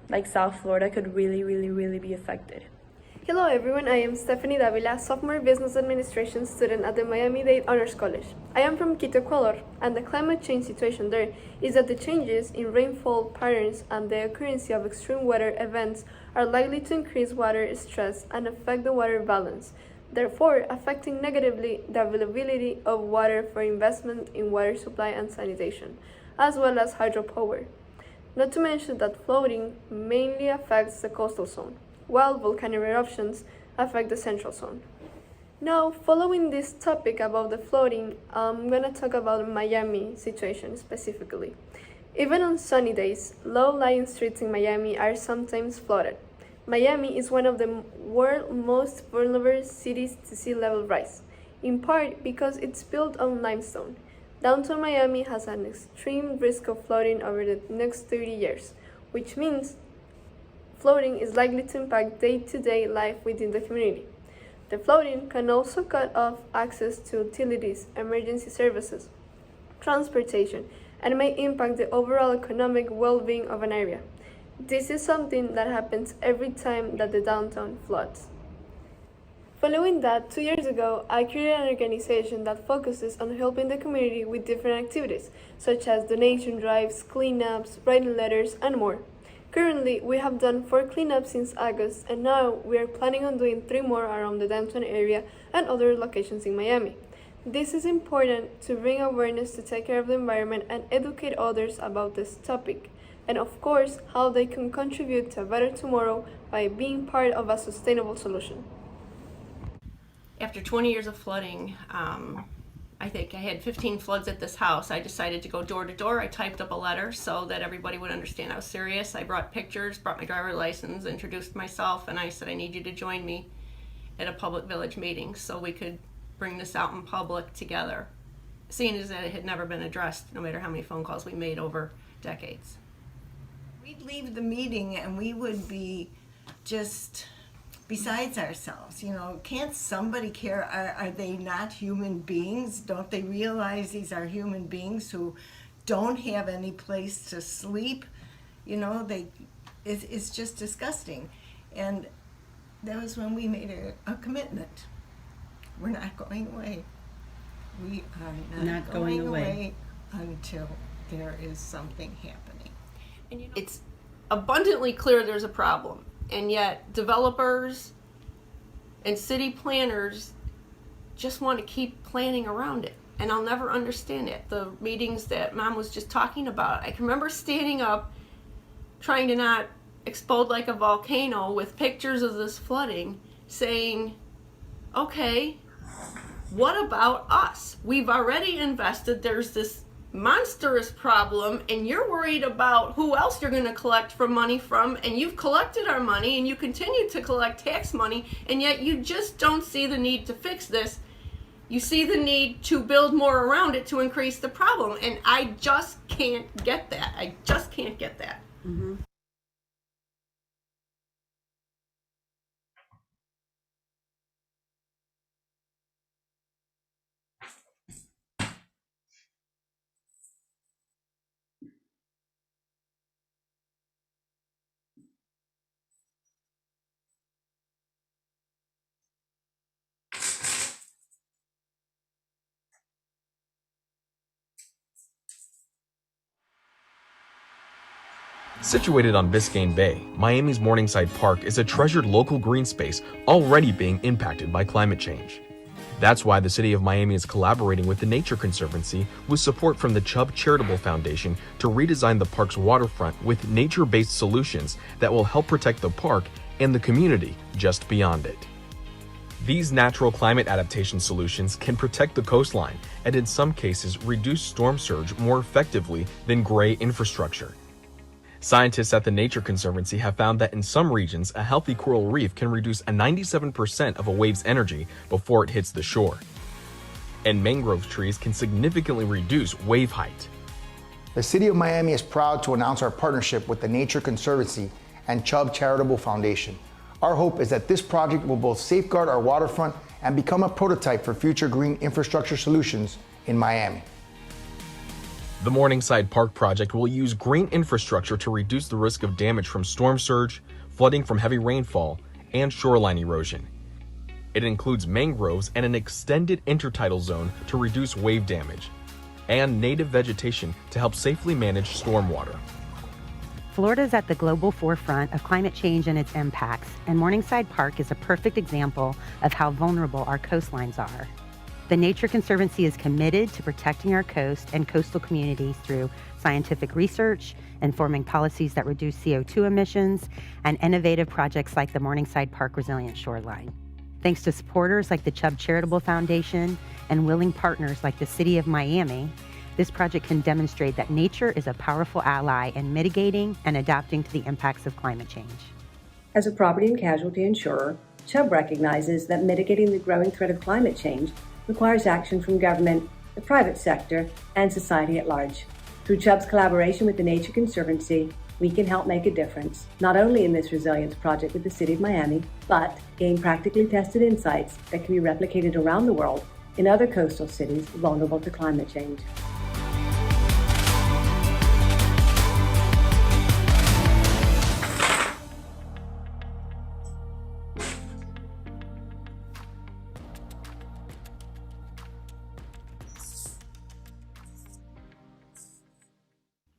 like South Florida could really be affected.
Hello everyone, I am Stephanie Davila, sophomore business administration student at the Miami-Dade Honors College. I am from Quito, Ecuador, and the climate change situation there is that the changes in rainfall patterns and the occurrence of extreme weather events are likely to increase water stress and affect the water balance, therefore affecting negatively the availability of water for investment in water supply and sanitation, as well as hydropower. Not to mention that flooding mainly affects the coastal zone, while volcanic eruptions affect the central zone. Now, following this topic about the flooding, I'm gonna talk about Miami situation specifically. Even on sunny days, low-lying streets in Miami are sometimes flooded. Miami is one of the world's most vulnerable cities to sea level rise, in part because it's built on limestone. Downtown Miami has an extreme risk of flooding over the next 30 years, which means flooding is likely to impact day-to-day life within the community. The flooding can also cut off access to utilities, emergency services, transportation, and may impact the overall economic well-being of an area. This is something that happens every time that the downtown floods. Following that, 2 years ago, I created an organization that focuses on helping the community with different activities, such as donation drives, cleanups, writing letters, and more. Currently, we have done 4 cleanups since August, and now we are planning on doing 3 more around the downtown area and other locations in Miami. This is important to bring awareness to take care of the environment and educate others about this topic, and of course, how they can contribute to a better tomorrow by being part of a sustainable solution.
After 20 years of flooding, I think I had 15 floods at this house. I decided to go door to door. I typed up a letter so that everybody would understand I was serious. I brought pictures, brought my driver's license, introduced myself, and I said, I need you to join me at a public village meeting so we could bring this out in public together, seeing as that it had never been addressed, no matter how many phone calls we made over decades.
We'd leave the meeting and we would be just besides ourselves. You know, can't somebody care? Are they not human beings? Don't they realize these are human beings who don't have any place to sleep? You know, it's just disgusting. And that was when we made a commitment. We're not going away. We are not going away until there is something happening.
And you know, it's abundantly clear there's a problem. And yet developers and city planners just want to keep planning around it. And I'll never understand it. The meetings that Mom was just talking about, I can remember standing up trying to not explode like a volcano with pictures of this flooding, saying, okay, what about us? We've already invested, there's this monstrous problem, and you're worried about who else you're going to collect from money from, and you've collected our money and you continue to collect tax money, and yet you just don't see the need to fix this. You see the need to build more around it to increase the problem, and I just can't get that. I just can't get that.
Mm-hmm.
Situated on Biscayne Bay, Miami's Morningside Park is a treasured local green space already being impacted by climate change. That's why the City of Miami is collaborating with the Nature Conservancy with support from the Chubb Charitable Foundation to redesign the park's waterfront with nature-based solutions that will help protect the park and the community just beyond it. These natural climate adaptation solutions can protect the coastline and in some cases reduce storm surge more effectively than gray infrastructure. Scientists at the Nature Conservancy have found that in some regions, a healthy coral reef can reduce 97% of a wave's energy before it hits the shore. And mangrove trees can significantly reduce wave height.
The City of Miami is proud to announce our partnership with the Nature Conservancy and Chubb Charitable Foundation. Our hope is that this project will both safeguard our waterfront and become a prototype for future green infrastructure solutions in Miami.
The Morningside Park project will use green infrastructure to reduce the risk of damage from storm surge, flooding from heavy rainfall, and shoreline erosion. It includes mangroves and an extended intertidal zone to reduce wave damage, and native vegetation to help safely manage stormwater.
Florida is at the global forefront of climate change and its impacts, and Morningside Park is a perfect example of how vulnerable our coastlines are. The Nature Conservancy is committed to protecting our coast and coastal communities through scientific research, informing policies that reduce CO2 emissions, and innovative projects like the Morningside Park Resilient Shoreline. Thanks to supporters like the Chubb Charitable Foundation and willing partners like the City of Miami, this project can demonstrate that nature is a powerful ally in mitigating and adapting to the impacts of climate change.
As a property and casualty insurer, Chubb recognizes that mitigating the growing threat of climate change requires action from government, the private sector, and society at large. Through Chubb's collaboration with the Nature Conservancy, we can help make a difference, not only in this resilience project with the City of Miami, but gain practically tested insights that can be replicated around the world in other coastal cities vulnerable to climate change.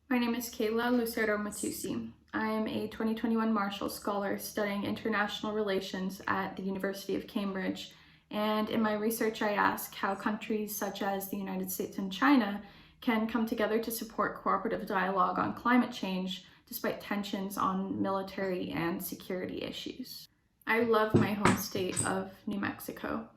My name is Kayla Lucero Matusi. I am a 2021 Marshall Scholar studying international relations at the University of Cambridge. And in my research, I ask how countries such as the United States and China can come together to support cooperative dialogue on climate change despite tensions on military and security issues. I love my home state of New Mexico,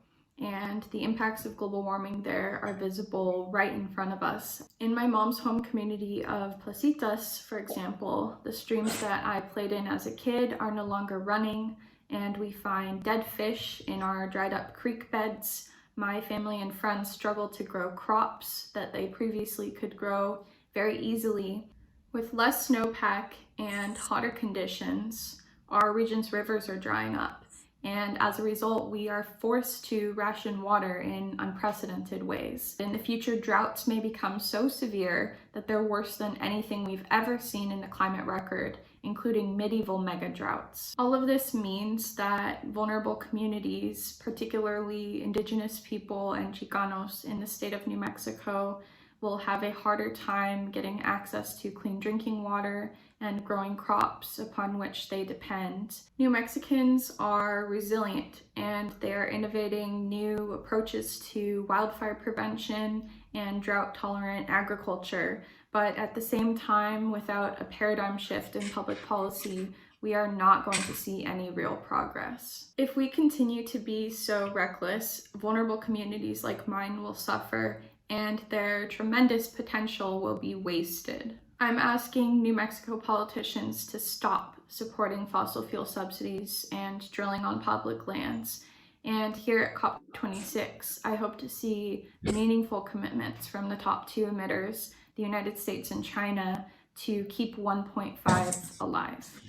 and the impacts of global warming there are visible right in front of us. In my mom's home community of Placitas, for example, the streams that I played in as a kid are no longer running, and we find dead fish in our dried up creek beds. My family and friends struggle to grow crops that they previously could grow very easily. With less snowpack and hotter conditions, our region's rivers are drying up. And as a result, we are forced to ration water in unprecedented ways. In the future, droughts may become so severe that they're worse than anything we've ever seen in the climate record, including medieval mega droughts. All of this means that vulnerable communities, particularly indigenous people and Chicanos in the state of New Mexico, will have a harder time getting access to clean drinking water and growing crops upon which they depend. New Mexicans are resilient, and they are innovating new approaches to wildfire prevention and drought-tolerant agriculture. But at the same time, without a paradigm shift in public policy, we are not going to see any real progress. If we continue to be so reckless, vulnerable communities like mine will suffer, and their tremendous potential will be wasted. I'm asking New Mexico politicians to stop supporting fossil fuel subsidies and drilling on public lands. And here at COP26, I hope to see meaningful commitments from the top two emitters, the United States and China, to keep 1.5 alive.